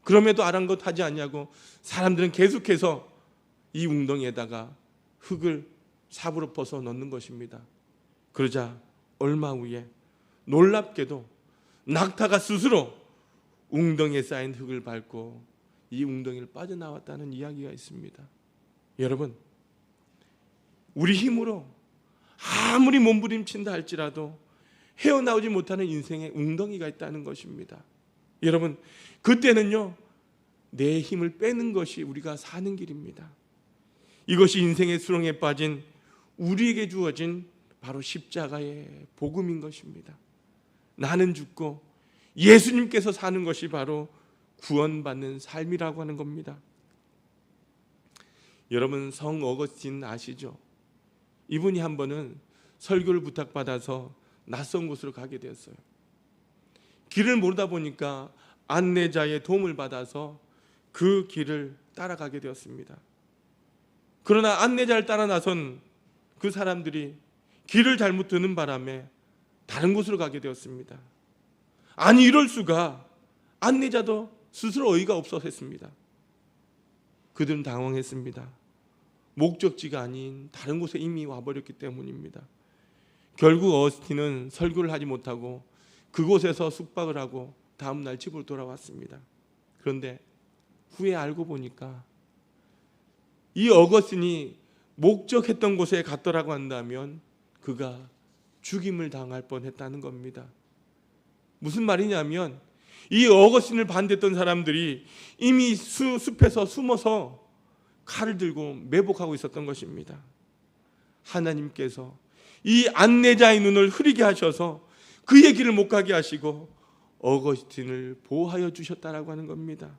[SPEAKER 1] 그럼에도 아랑곳하지 않냐고 사람들은 계속해서 이 웅덩이에다가 흙을 삽으로 퍼서 넣는 것입니다. 그러자 얼마 후에 놀랍게도 낙타가 스스로 웅덩이에 쌓인 흙을 밟고 이 웅덩이를 빠져나왔다는 이야기가 있습니다. 여러분, 우리 힘으로 아무리 몸부림친다 할지라도 헤어나오지 못하는 인생의 웅덩이가 있다는 것입니다. 여러분, 그때는요, 내 힘을 빼는 것이 우리가 사는 길입니다. 이것이 인생의 수렁에 빠진 우리에게 주어진 바로 십자가의 복음인 것입니다. 나는 죽고 예수님께서 사는 것이 바로 구원받는 삶이라고 하는 겁니다. 여러분, 성 어거스틴 아시죠? 이분이 한 번은 설교를 부탁받아서 낯선 곳으로 가게 되었어요. 길을 모르다 보니까 안내자의 도움을 받아서 그 길을 따라가게 되었습니다. 그러나 안내자를 따라 나선 그 사람들이 길을 잘못 드는 바람에 다른 곳으로 가게 되었습니다. 아니, 이럴 수가. 안내자도 스스로 어이가 없어서 했습니다. 그들은 당황했습니다. 목적지가 아닌 다른 곳에 이미 와버렸기 때문입니다. 결국 어거스틴은 설교를 하지 못하고 그곳에서 숙박을 하고 다음 날 집으로 돌아왔습니다. 그런데 후에 알고 보니까 이 어거스틴이 목적했던 곳에 갔더라고 한다면 그가 죽임을 당할 뻔했다는 겁니다. 무슨 말이냐면 이 어거스틴을 반대했던 사람들이 이미 숲에서 숨어서 칼을 들고 매복하고 있었던 것입니다. 하나님께서 이 안내자의 눈을 흐리게 하셔서 그의 길을 못 가게 하시고 어거스틴을 보호하여 주셨다라고 하는 겁니다.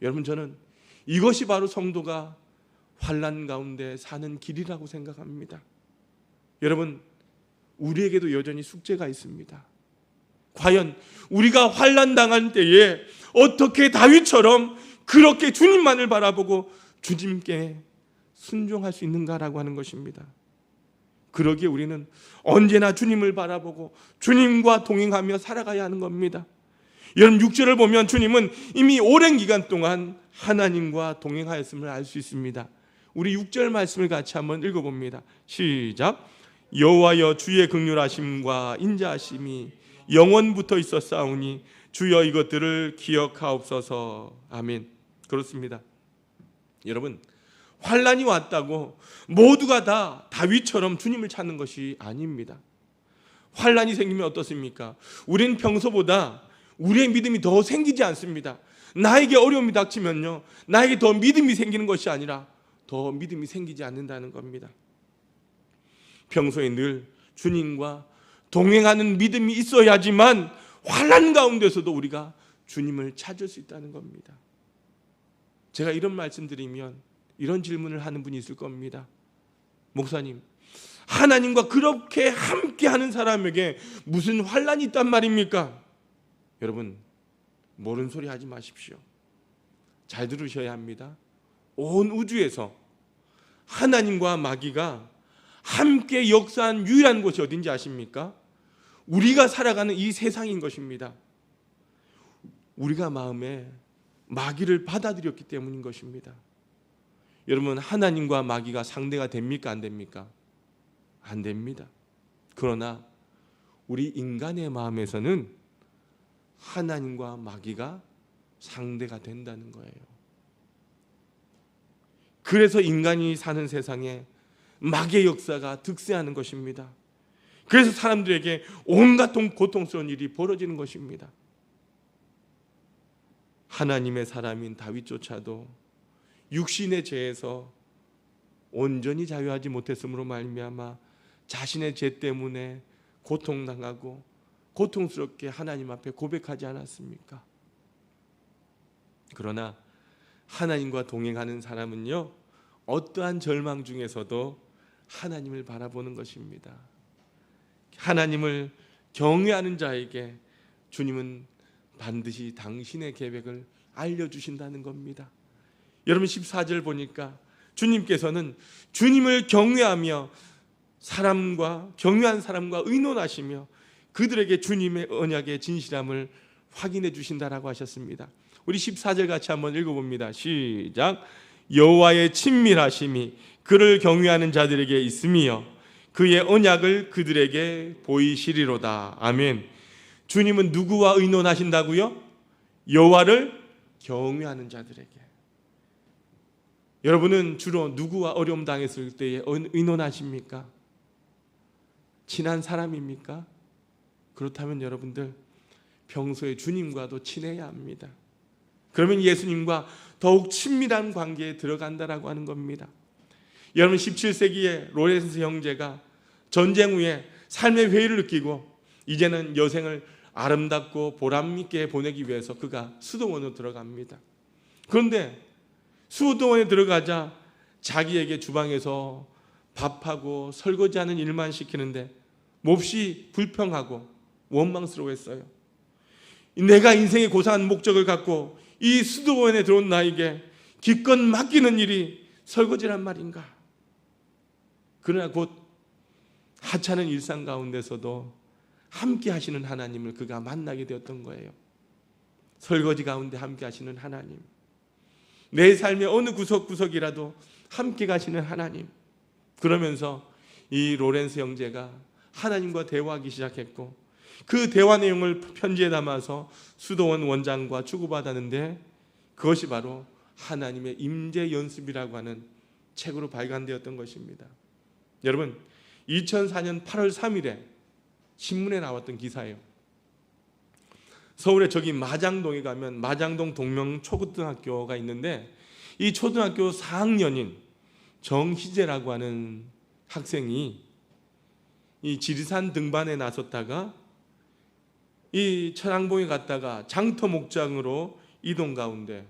[SPEAKER 1] 여러분, 저는 이것이 바로 성도가 환난 가운데 사는 길이라고 생각합니다. 여러분, 우리에게도 여전히 숙제가 있습니다. 과연 우리가 환난 당할 때에 어떻게 다윗처럼 그렇게 주님만을 바라보고 주님께 순종할 수 있는가라고 하는 것입니다. 그러기에 우리는 언제나 주님을 바라보고 주님과 동행하며 살아가야 하는 겁니다. 여러분 6절을 보면 주님은 이미 오랜 기간 동안 하나님과 동행하였음을 알 수 있습니다. 우리 6절 말씀을 같이 한번 읽어봅니다. 시작. 여호와여 주의 긍휼하심과 인자하심이 영원부터 있었사오니 주여 이것들을 기억하옵소서. 아멘. 그렇습니다. 여러분 환난이 왔다고 모두가 다 다윗처럼 주님을 찾는 것이 아닙니다. 환난이 생기면 어떻습니까? 우리는 평소보다 우리의 믿음이 더 생기지 않습니다. 나에게 어려움이 닥치면요, 나에게 더 믿음이 생기는 것이 아니라 더 믿음이 생기지 않는다는 겁니다. 평소에 늘 주님과 동행하는 믿음이 있어야지만 환난 가운데서도 우리가 주님을 찾을 수 있다는 겁니다. 제가 이런 말씀드리면 이런 질문을 하는 분이 있을 겁니다. 목사님, 하나님과 그렇게 함께하는 사람에게 무슨 환난이 있단 말입니까? 여러분 모르는 소리 하지 마십시오. 잘 들으셔야 합니다. 온 우주에서 하나님과 마귀가 함께 역사한 유일한 곳이 어딘지 아십니까? 우리가 살아가는 이 세상인 것입니다. 우리가 마음에 마귀를 받아들였기 때문인 것입니다. 여러분 하나님과 마귀가 상대가 됩니까? 안 됩니까? 안 됩니다. 그러나 우리 인간의 마음에서는 하나님과 마귀가 상대가 된다는 거예요. 그래서 인간이 사는 세상에 마귀의 역사가 득세하는 것입니다. 그래서 사람들에게 온갖 고통스러운 일이 벌어지는 것입니다. 하나님의 사람인 다윗조차도 육신의 죄에서 온전히 자유하지 못했으므로 말미암아 자신의 죄 때문에 고통당하고 고통스럽게 하나님 앞에 고백하지 않았습니까? 그러나 하나님과 동행하는 사람은요, 어떠한 절망 중에서도 하나님을 바라보는 것입니다. 하나님을 경외하는 자에게 주님은 반드시 당신의 계획을 알려주신다는 겁니다. 여러분 14절 보니까 주님께서는 주님을 경외하며 경외한 사람과 의논하시며 그들에게 주님의 언약의 진실함을 확인해 주신다라고 하셨습니다. 우리 14절 같이 한번 읽어봅니다. 시작. 여호와의 친밀하심이 그를 경외하는 자들에게 있으며 그의 언약을 그들에게 보이시리로다. 아멘. 주님은 누구와 의논하신다고요? 여호와를 경외하는 자들에게. 여러분은 주로 누구와 어려움 당했을 때에 의논하십니까? 친한 사람입니까? 그렇다면 여러분들 평소에 주님과도 친해야 합니다. 그러면 예수님과 더욱 친밀한 관계에 들어간다라고 하는 겁니다. 여러분 17세기에 로렌스 형제가 전쟁 후에 삶의 회의를 느끼고 이제는 여생을 아름답고 보람있게 보내기 위해서 그가 수도원으로 들어갑니다. 그런데 수도원에 들어가자 자기에게 주방에서 밥하고 설거지하는 일만 시키는데 몹시 불평하고 원망스러워했어요. 내가 인생의 고상한 목적을 갖고 이 수도원에 들어온 나에게 기껏 맡기는 일이 설거지란 말인가? 그러나 곧 하찮은 일상 가운데서도 함께 하시는 하나님을 그가 만나게 되었던 거예요. 설거지 가운데 함께 하시는 하나님, 내 삶의 어느 구석구석이라도 함께 가시는 하나님. 그러면서 이 로렌스 형제가 하나님과 대화하기 시작했고 그 대화 내용을 편지에 담아서 수도원 원장과 주고받았는데 그것이 바로 하나님의 임재 연습이라고 하는 책으로 발간되었던 것입니다. 여러분 2004년 8월 3일에 신문에 나왔던 기사예요. 서울의 저기 마장동에 가면 마장동 동명 초고등학교가 있는데 이 초등학교 4학년인 정희재라고 하는 학생이 이 지리산 등반에 나섰다가 이 천왕봉에 갔다가 장터 목장으로 이동 가운데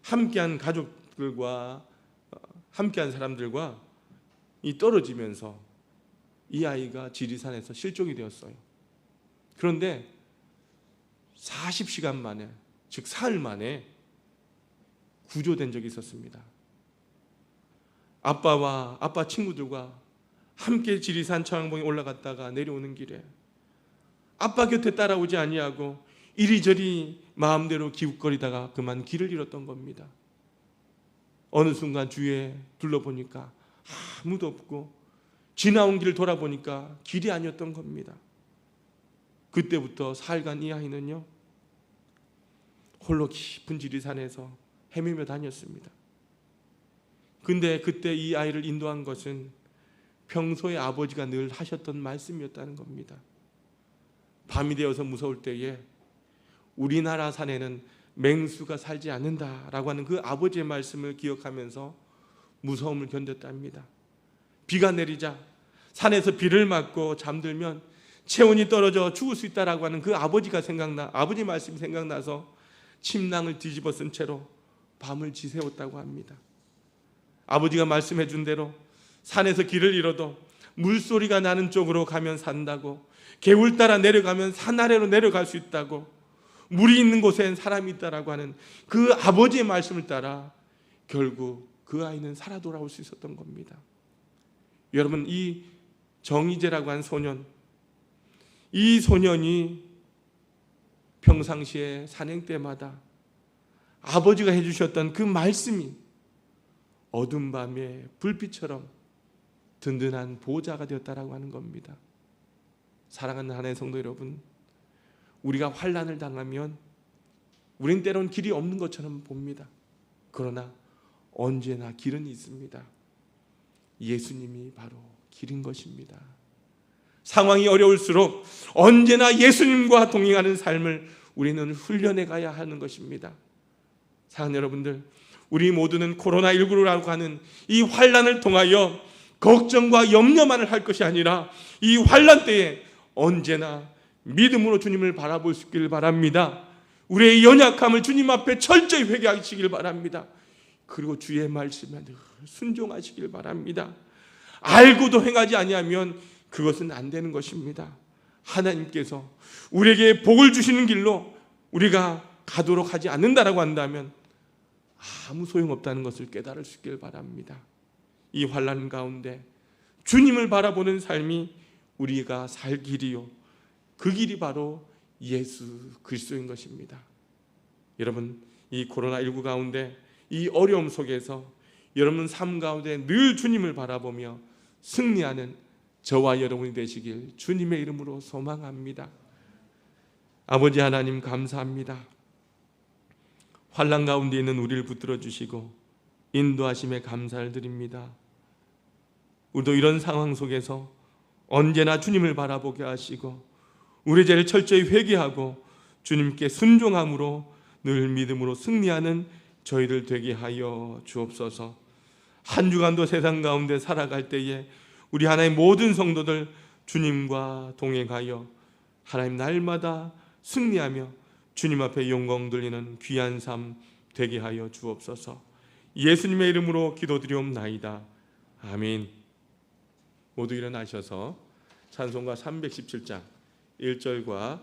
[SPEAKER 1] 함께한 가족들과 함께한 사람들과 이 떨어지면서 이 아이가 지리산에서 실종이 되었어요. 그런데 40시간 만에, 즉 사흘 만에 구조된 적이 있었습니다. 아빠와 아빠 친구들과 함께 지리산 청양봉에 올라갔다가 내려오는 길에 아빠 곁에 따라오지 아니하고 이리저리 마음대로 기웃거리다가 그만 길을 잃었던 겁니다. 어느 순간 주위에 둘러보니까 아무도 없고 지나온 길을 돌아보니까 길이 아니었던 겁니다. 그때부터 사흘간 이 아이는요, 홀로 깊은 지리산에서 헤매며 다녔습니다. 근데 그때 이 아이를 인도한 것은 평소에 아버지가 늘 하셨던 말씀이었다는 겁니다. 밤이 되어서 무서울 때에 우리나라 산에는 맹수가 살지 않는다라고 하는 그 아버지의 말씀을 기억하면서 무서움을 견뎠답니다. 비가 내리자 산에서 비를 맞고 잠들면 체온이 떨어져 죽을 수 있다라고 하는 그 아버지가 아버지 말씀이 생각나서 침낭을 뒤집어 쓴 채로 밤을 지새웠다고 합니다. 아버지가 말씀해 준 대로 산에서 길을 잃어도 물소리가 나는 쪽으로 가면 산다고, 개울 따라 내려가면 산 아래로 내려갈 수 있다고, 물이 있는 곳엔 사람이 있다라고 하는 그 아버지의 말씀을 따라 결국 그 아이는 살아 돌아올 수 있었던 겁니다. 여러분, 이 정희재라고 한 소년, 이 소년이 평상시에 산행 때마다 아버지가 해주셨던 그 말씀이 어두운 밤에 불빛처럼 든든한 보호자가 되었다라고 하는 겁니다. 사랑하는 하나님의 성도 여러분, 우리가 환난을 당하면 우린 때론 길이 없는 것처럼 봅니다. 그러나 언제나 길은 있습니다. 예수님이 바로 길인 것입니다. 상황이 어려울수록 언제나 예수님과 동행하는 삶을 우리는 훈련해 가야 하는 것입니다. 사랑하는 여러분들, 우리 모두는 코로나19라고 하는 이 환난을 통하여 걱정과 염려만을 할 것이 아니라 이 환난 때에 언제나 믿음으로 주님을 바라볼 수 있기를 바랍니다. 우리의 연약함을 주님 앞에 철저히 회개하시길 바랍니다. 그리고 주의 말씀에 늘 순종하시길 바랍니다. 알고도 행하지 아니하면 그것은 안 되는 것입니다. 하나님께서 우리에게 복을 주시는 길로 우리가 가도록 하지 않는다라고 한다면 아무 소용없다는 것을 깨달을 수 있길 바랍니다. 이 환난 가운데 주님을 바라보는 삶이 우리가 살 길이요, 그 길이 바로 예수 그리스도인 것입니다. 여러분, 이 코로나19 가운데 이 어려움 속에서 여러분 삶 가운데 늘 주님을 바라보며 승리하는 저와 여러분이 되시길 주님의 이름으로 소망합니다. 아버지 하나님, 감사합니다. 환난 가운데 있는 우리를 붙들어 주시고 인도하심에 감사를 드립니다. 우리도 이런 상황 속에서 언제나 주님을 바라보게 하시고 우리 죄를 철저히 회개하고 주님께 순종함으로 늘 믿음으로 승리하는 저희들 되게 하여 주옵소서. 한 주간도 세상 가운데 살아갈 때에 우리 하나님 모든 성도들 주님과 동행하여 하나님 날마다 승리하며 주님 앞에 영광 돌리는 귀한 삶 되게 하여 주옵소서. 예수님의 이름으로 기도드리옵나이다. 아멘. 모두 일어나셔서 찬송가 317장 1절과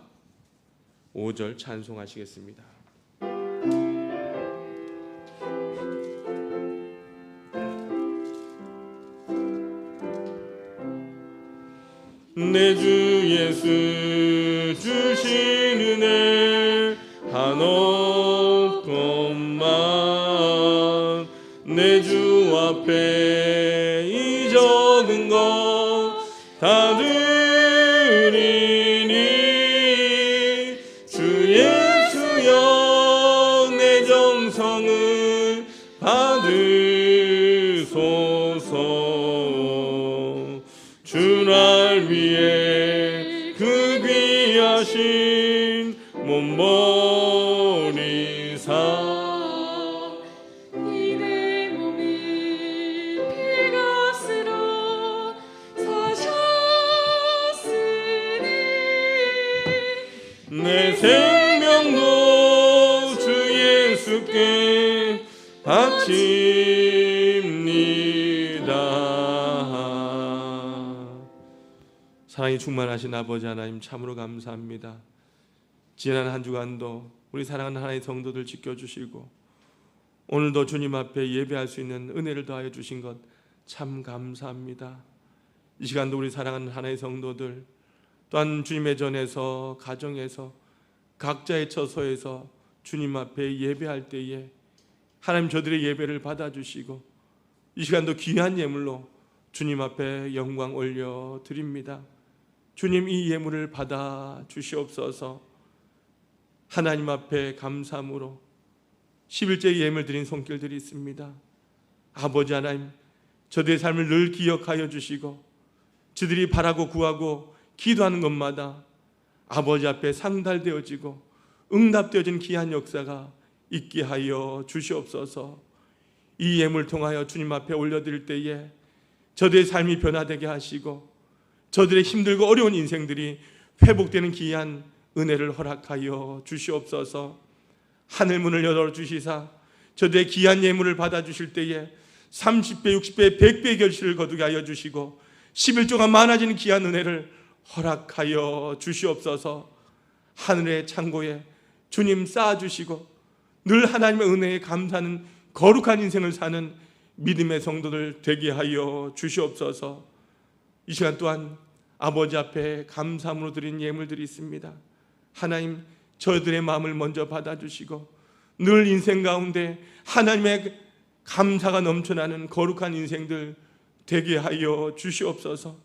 [SPEAKER 1] 5절 찬송하시겠습니다. 내 주 예수 주신 은혜 한없건만 내 주 앞에 이 적은 것 다 드리니 주 예수여 내 정성을 받으소서. 주날 위해 그 귀하신 몸 버리사
[SPEAKER 3] 이내 몸이 피값으로 사셨으니
[SPEAKER 1] 내 생명도 주 예수께 바칩니다. 사랑이 충만하신 아버지 하나님 참으로 감사합니다. 지난 한 주간도 우리 사랑하는 하나님의 성도들 지켜주시고 오늘도 주님 앞에 예배할 수 있는 은혜를 더하여 주신 것 참 감사합니다. 이 시간도 우리 사랑하는 하나님의 성도들 또한 주님의 전에서 가정에서 각자의 처소에서 주님 앞에 예배할 때에 하나님 저들의 예배를 받아주시고 이 시간도 귀한 예물로 주님 앞에 영광 올려드립니다. 주님 이 예물을 받아 주시옵소서. 하나님 앞에 감사함으로 11째 예물 드린 손길들이 있습니다. 아버지 하나님 저들의 삶을 늘 기억하여 주시고 저들이 바라고 구하고 기도하는 것마다 아버지 앞에 상달되어지고 응답되어진 귀한 역사가 있게 하여 주시옵소서. 이 예물 통하여 주님 앞에 올려드릴 때에 저들의 삶이 변화되게 하시고 저들의 힘들고 어려운 인생들이 회복되는 귀한 은혜를 허락하여 주시옵소서. 하늘문을 열어주시사 저들의 귀한 예물을 받아주실 때에 30배, 60배, 100배의 결실을 거두게 하여 주시고 11조가 많아지는 귀한 은혜를 허락하여 주시옵소서. 하늘의 창고에 주님 쌓아주시고 늘 하나님의 은혜에 감사하는 거룩한 인생을 사는 믿음의 성도들 되게 하여 주시옵소서. 이 시간 또한 아버지 앞에 감사함으로 드린 예물들이 있습니다. 하나님 저들의 마음을 먼저 받아주시고 늘 인생 가운데 하나님의 감사가 넘쳐나는 거룩한 인생들 되게 하여 주시옵소서.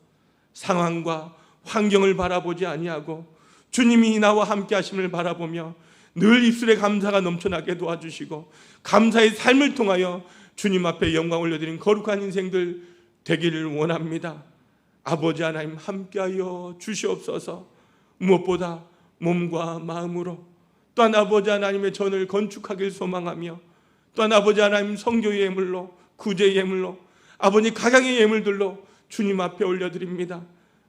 [SPEAKER 1] 상황과 환경을 바라보지 아니하고 주님이 나와 함께 하심을 바라보며 늘 입술에 감사가 넘쳐나게 도와주시고 감사의 삶을 통하여 주님 앞에 영광 올려드린 거룩한 인생들 되기를 원합니다. 아버지 하나님 함께하여 주시옵소서. 무엇보다 몸과 마음으로 또한 아버지 하나님의 전을 건축하길 소망하며 또한 아버지 하나님 성교의 예물로 구제의 예물로 아버지 각양의 예물들로 주님 앞에 올려드립니다.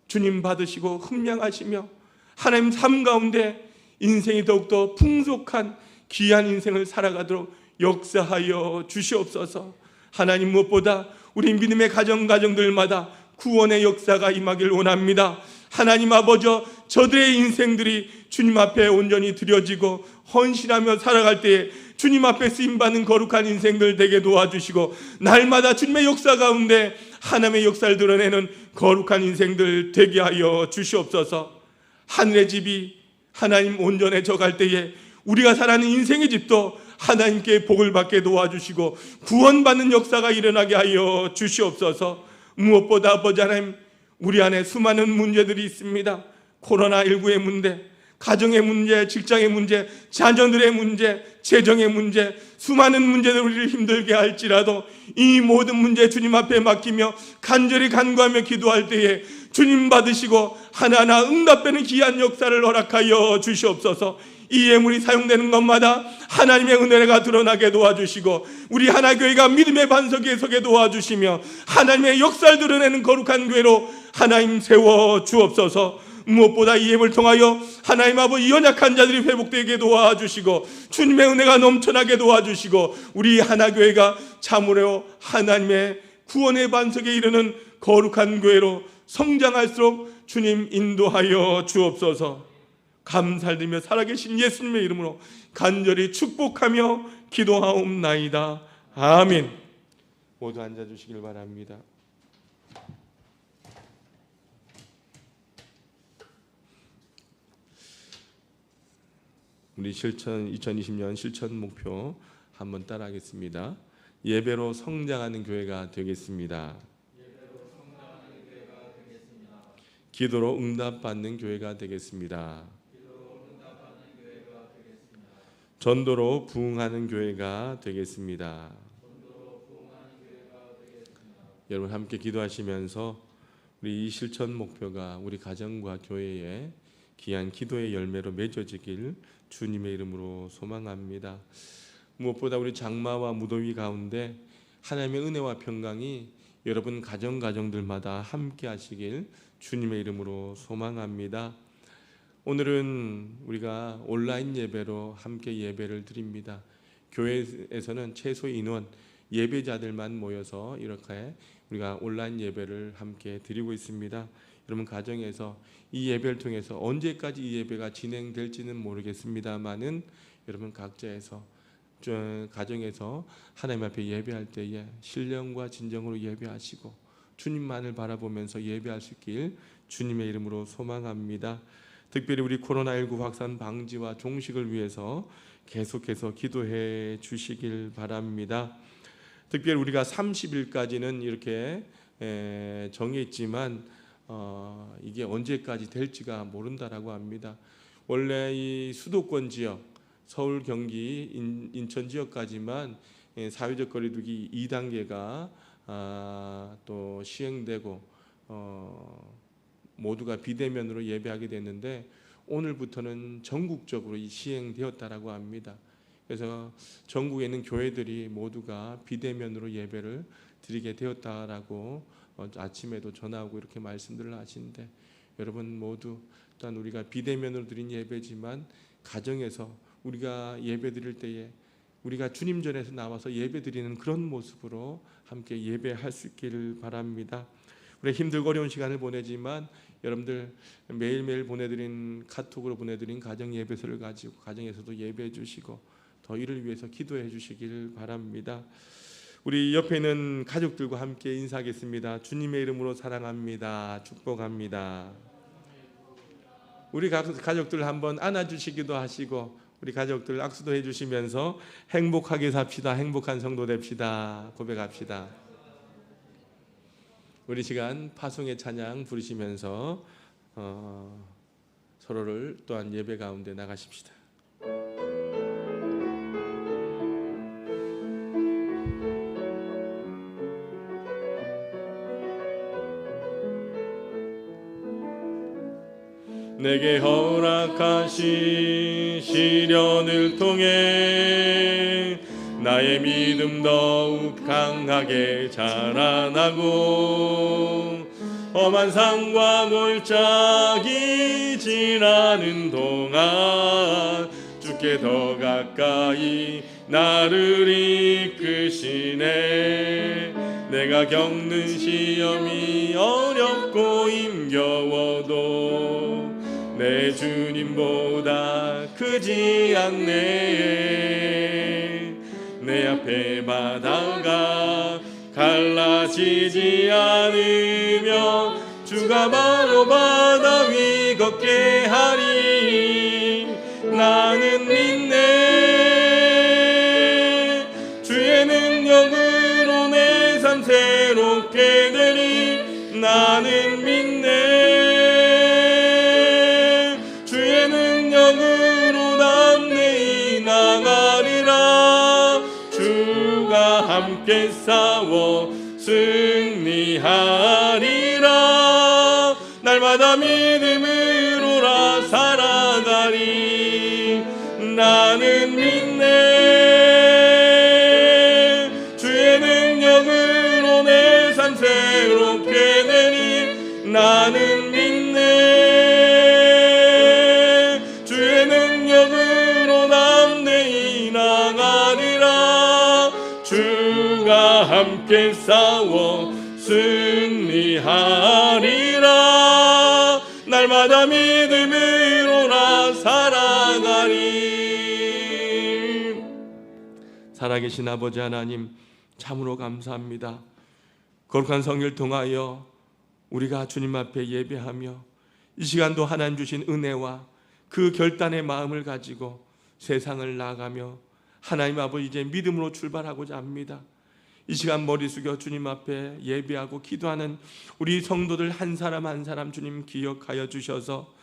[SPEAKER 1] 주님 받으시고 흠량하시며 하나님 삶 가운데 인생이 더욱더 풍족한 귀한 인생을 살아가도록 역사하여 주시옵소서. 하나님 무엇보다 우리 믿음의 가정들마다 구원의 역사가 임하길 원합니다. 하나님 아버지 저들의 인생들이 주님 앞에 온전히 드려지고 헌신하며 살아갈 때에 주님 앞에 쓰임받는 거룩한 인생들 되게 도와주시고 날마다 주님의 역사 가운데 하나님의 역사를 드러내는 거룩한 인생들 되게 하여 주시옵소서. 하늘의 집이 하나님 온전해져 갈 때에 우리가 살아가는 인생의 집도 하나님께 복을 받게 도와주시고 구원받는 역사가 일어나게 하여 주시옵소서. 무엇보다 아버지 하나님 우리 안에 수많은 문제들이 있습니다. 코로나19의 문제, 가정의 문제, 직장의 문제, 자녀들의 문제, 재정의 문제, 수많은 문제들 우리를 힘들게 할지라도 이 모든 문제 주님 앞에 맡기며 간절히 간구하며 기도할 때에 주님 받으시고 하나하나 응답되는 귀한 역사를 허락하여 주시옵소서. 이 예물이 사용되는 것마다 하나님의 은혜가 드러나게 도와주시고 우리 하나교회가 믿음의 반석에 서게 도와주시며 하나님의 역사를 드러내는 거룩한 교회로 하나님 세워 주옵소서. 무엇보다 이 예물을 통하여 하나님 아버지 연약한 자들이 회복되게 도와주시고 주님의 은혜가 넘쳐나게 도와주시고 우리 하나교회가 참으로 하나님의 구원의 반석에 이르는 거룩한 교회로 성장할수록 주님 인도하여 주옵소서. 감사드리며 살아계신 예수님의 이름으로 간절히 축복하며 기도하옵나이다. 아멘. 모두 앉아주시길 바랍니다. 우리 2020년 실천 목표 한번 따라하겠습니다. 예배로 성장하는 교회가 되겠습니다. 기도로 응답받는 교회가 되겠습니다. 전도로 부흥하는 교회가 되겠습니다. 여러분 함께 기도하시면서 우리 이 실천 목표가 우리 가정과 교회에 귀한 기도의 열매로 맺어지길 주님의 이름으로 소망합니다. 무엇보다 우리 장마와 무더위 가운데 하나님의 은혜와 평강이 여러분 가정들마다 함께 하시길 주님의 이름으로 소망합니다. 오늘은 우리가 온라인 예배로 함께 예배를 드립니다. 교회에서는 최소 인원 예배자들만 모여서 이렇게 우리가 온라인 예배를 함께 드리고 있습니다. 여러분 가정에서 이 예배를 통해서 언제까지 이 예배가 진행될지는 모르겠습니다만은 여러분 각자에서 가정에서 하나님 앞에 예배할 때에 신령과 진정으로 예배하시고 주님만을 바라보면서 예배할 수 있길 주님의 이름으로 소망합니다. 특별히 우리 코로나19 확산 방지와 종식을 위해서 계속해서 기도해 주시길 바랍니다. 특별히 우리가 30일까지는 이렇게 정했지만 이게 언제까지 될지가 모른다라고 합니다. 원래 이 수도권 지역, 서울, 경기, 인천 지역까지만 사회적 거리두기 2단계가 또 시행되고 모두가 비대면으로 예배하게 됐는데 오늘부터는 전국적으로 시행되었다라고 합니다. 그래서 전국에 있는 교회들이 모두가 비대면으로 예배를 드리게 되었다라고 아침에도 전화하고 이렇게 말씀들을 하시는데 여러분 모두 또한 우리가 비대면으로 드린 예배지만 가정에서 우리가 예배 드릴 때에 우리가 주님 전에서 나와서 예배 드리는 그런 모습으로 함께 예배할 수 있기를 바랍니다. 우리 힘들고 어려운 시간을 보내지만 여러분들 매일매일 보내드린 카톡으로 보내드린 가정 예배서를 가지고 가정에서도 예배해 주시고 더 이를 위해서 기도해 주시길 바랍니다. 우리 옆에 있는 가족들과 함께 인사하겠습니다. 주님의 이름으로 사랑합니다. 축복합니다. 우리 가족들 한번 안아주시기도 하시고 우리 가족들 악수도 해주시면서 행복하게 삽시다. 행복한 성도 됩시다. 고백합시다. 우리 시간 파송의 찬양 부르시면서 서로를 또한 예배 가운데 나가십시다. 내게 허락하신 시련을 통해 나의 믿음 더욱 강하게 자라나고 험한 산과 골짜기 지나는 동안 주께 더 가까이 나를 이끄시네. 내가 겪는 시험이 어렵고 힘겨워도 내 주님보다 크지 않네. 내 앞에 바다가 갈라지지 않으며 주가 바로 바다 위 걷게 하리. 나는 믿네. 주의 능력으로 내 삶 새롭게 되리. 나는 믿네. 주의 능력으로 난 내일 나가리라. 주가 함께 싸워 승리하리라. 날마다 믿음으로라 살아가리. 나는 믿네. 주의 능력으로 내 삶 새롭게 되니. 나는 믿네. 주의 능력으로 난 내일 나가리라. 주가 함께 싸워 승리하리라. 날마다 믿음으로라 살아가리. 살아계신 아버지 하나님, 참으로 감사합니다. 거룩한 성령을 통하여 우리가 주님 앞에 예배하며 이 시간도 하나님 주신 은혜와 그 결단의 마음을 가지고 세상을 나아가며 하나님 아버지 이제 믿음으로 출발하고자 합니다. 이 시간 머리 숙여 주님 앞에 예배하고 기도하는 우리 성도들 한 사람 한 사람 주님 기억하여 주셔서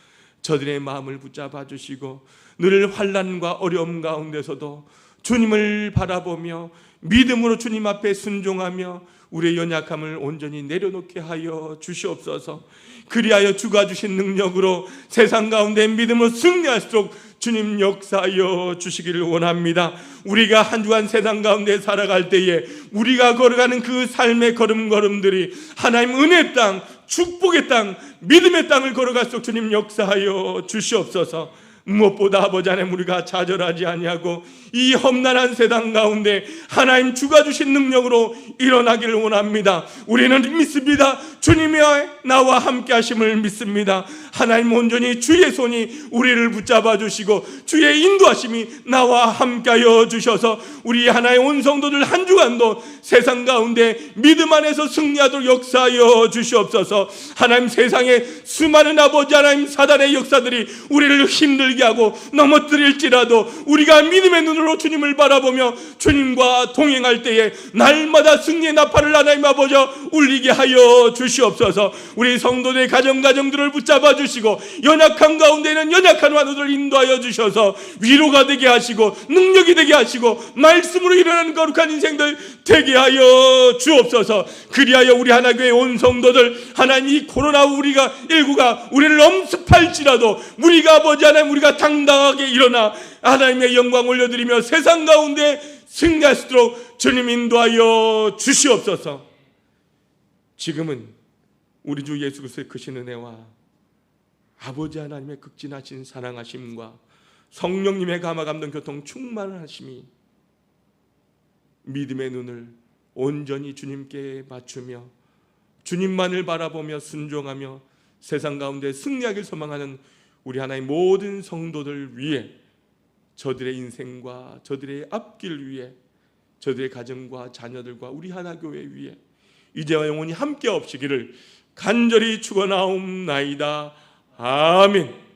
[SPEAKER 1] 저들의 마음을 붙잡아 주시고 늘 환난과 어려움 가운데서도 주님을 바라보며 믿음으로 주님 앞에 순종하며 우리의 연약함을 온전히 내려놓게 하여 주시옵소서. 그리하여 주가 주신 능력으로 세상 가운데 믿음으로 승리할수록 주님 역사하여 주시기를 원합니다. 우리가 한 주간 세상 가운데 살아갈 때에 우리가 걸어가는 그 삶의 걸음걸음들이 하나님 은혜의 땅, 축복의 땅, 믿음의 땅을 걸어갈수록 주님 역사하여 주시옵소서. 무엇보다 아버지 하나님 우리가 좌절하지 아니하고 이 험난한 세상 가운데 하나님 주가 주신 능력으로 일어나기를 원합니다. 우리는 믿습니다. 주님이 나와 함께 하심을 믿습니다. 하나님 온전히 주의 손이 우리를 붙잡아 주시고 주의 인도하심이 나와 함께하여 주셔서 우리 하나의 온 성도들 한 주간도 세상 가운데 믿음 안에서 승리하도록 역사하여 주시옵소서. 하나님 세상에 수많은 아버지 하나님 사단의 역사들이 우리를 힘들게 하고 넘어뜨릴지라도 우리가 믿음의 눈으로 주님을 바라보며 주님과 동행할 때에 날마다 승리의 나팔을 하나님 아버지 울리게 하여 주시옵소서. 우리 성도들의 가정들을 붙잡아 주시고 연약한 가운데는 연약한 환우들을 인도하여 주셔서 위로가 되게 하시고 능력이 되게 하시고 말씀으로 일어나는 거룩한 인생들 되게 하여 주옵소서. 그리하여 우리 하나교회 온 성도들 하나님 이 코로나 우리가 19가 우리를 엄습할지라도 우리가 아버지 하나님 우리가 당당하게 일어나 하나님의 영광 올려드리며 세상 가운데 승리할 수 있도록 주님 인도하여 주시옵소서. 지금은 우리 주 예수 그리스도의 크신 은혜와 아버지 하나님의 극진하신 사랑하심과 성령님의 감화 감동 교통 충만하심이 믿음의 눈을 온전히 주님께 맞추며 주님만을 바라보며 순종하며 세상 가운데 승리하길 소망하는 우리 하나의 모든 성도들 위해 저들의 인생과 저들의 앞길 위해 저들의 가정과 자녀들과 우리 하나교회 위해 이제와 영원히 함께 없으기를 간절히 축원하옵나이다. 아멘.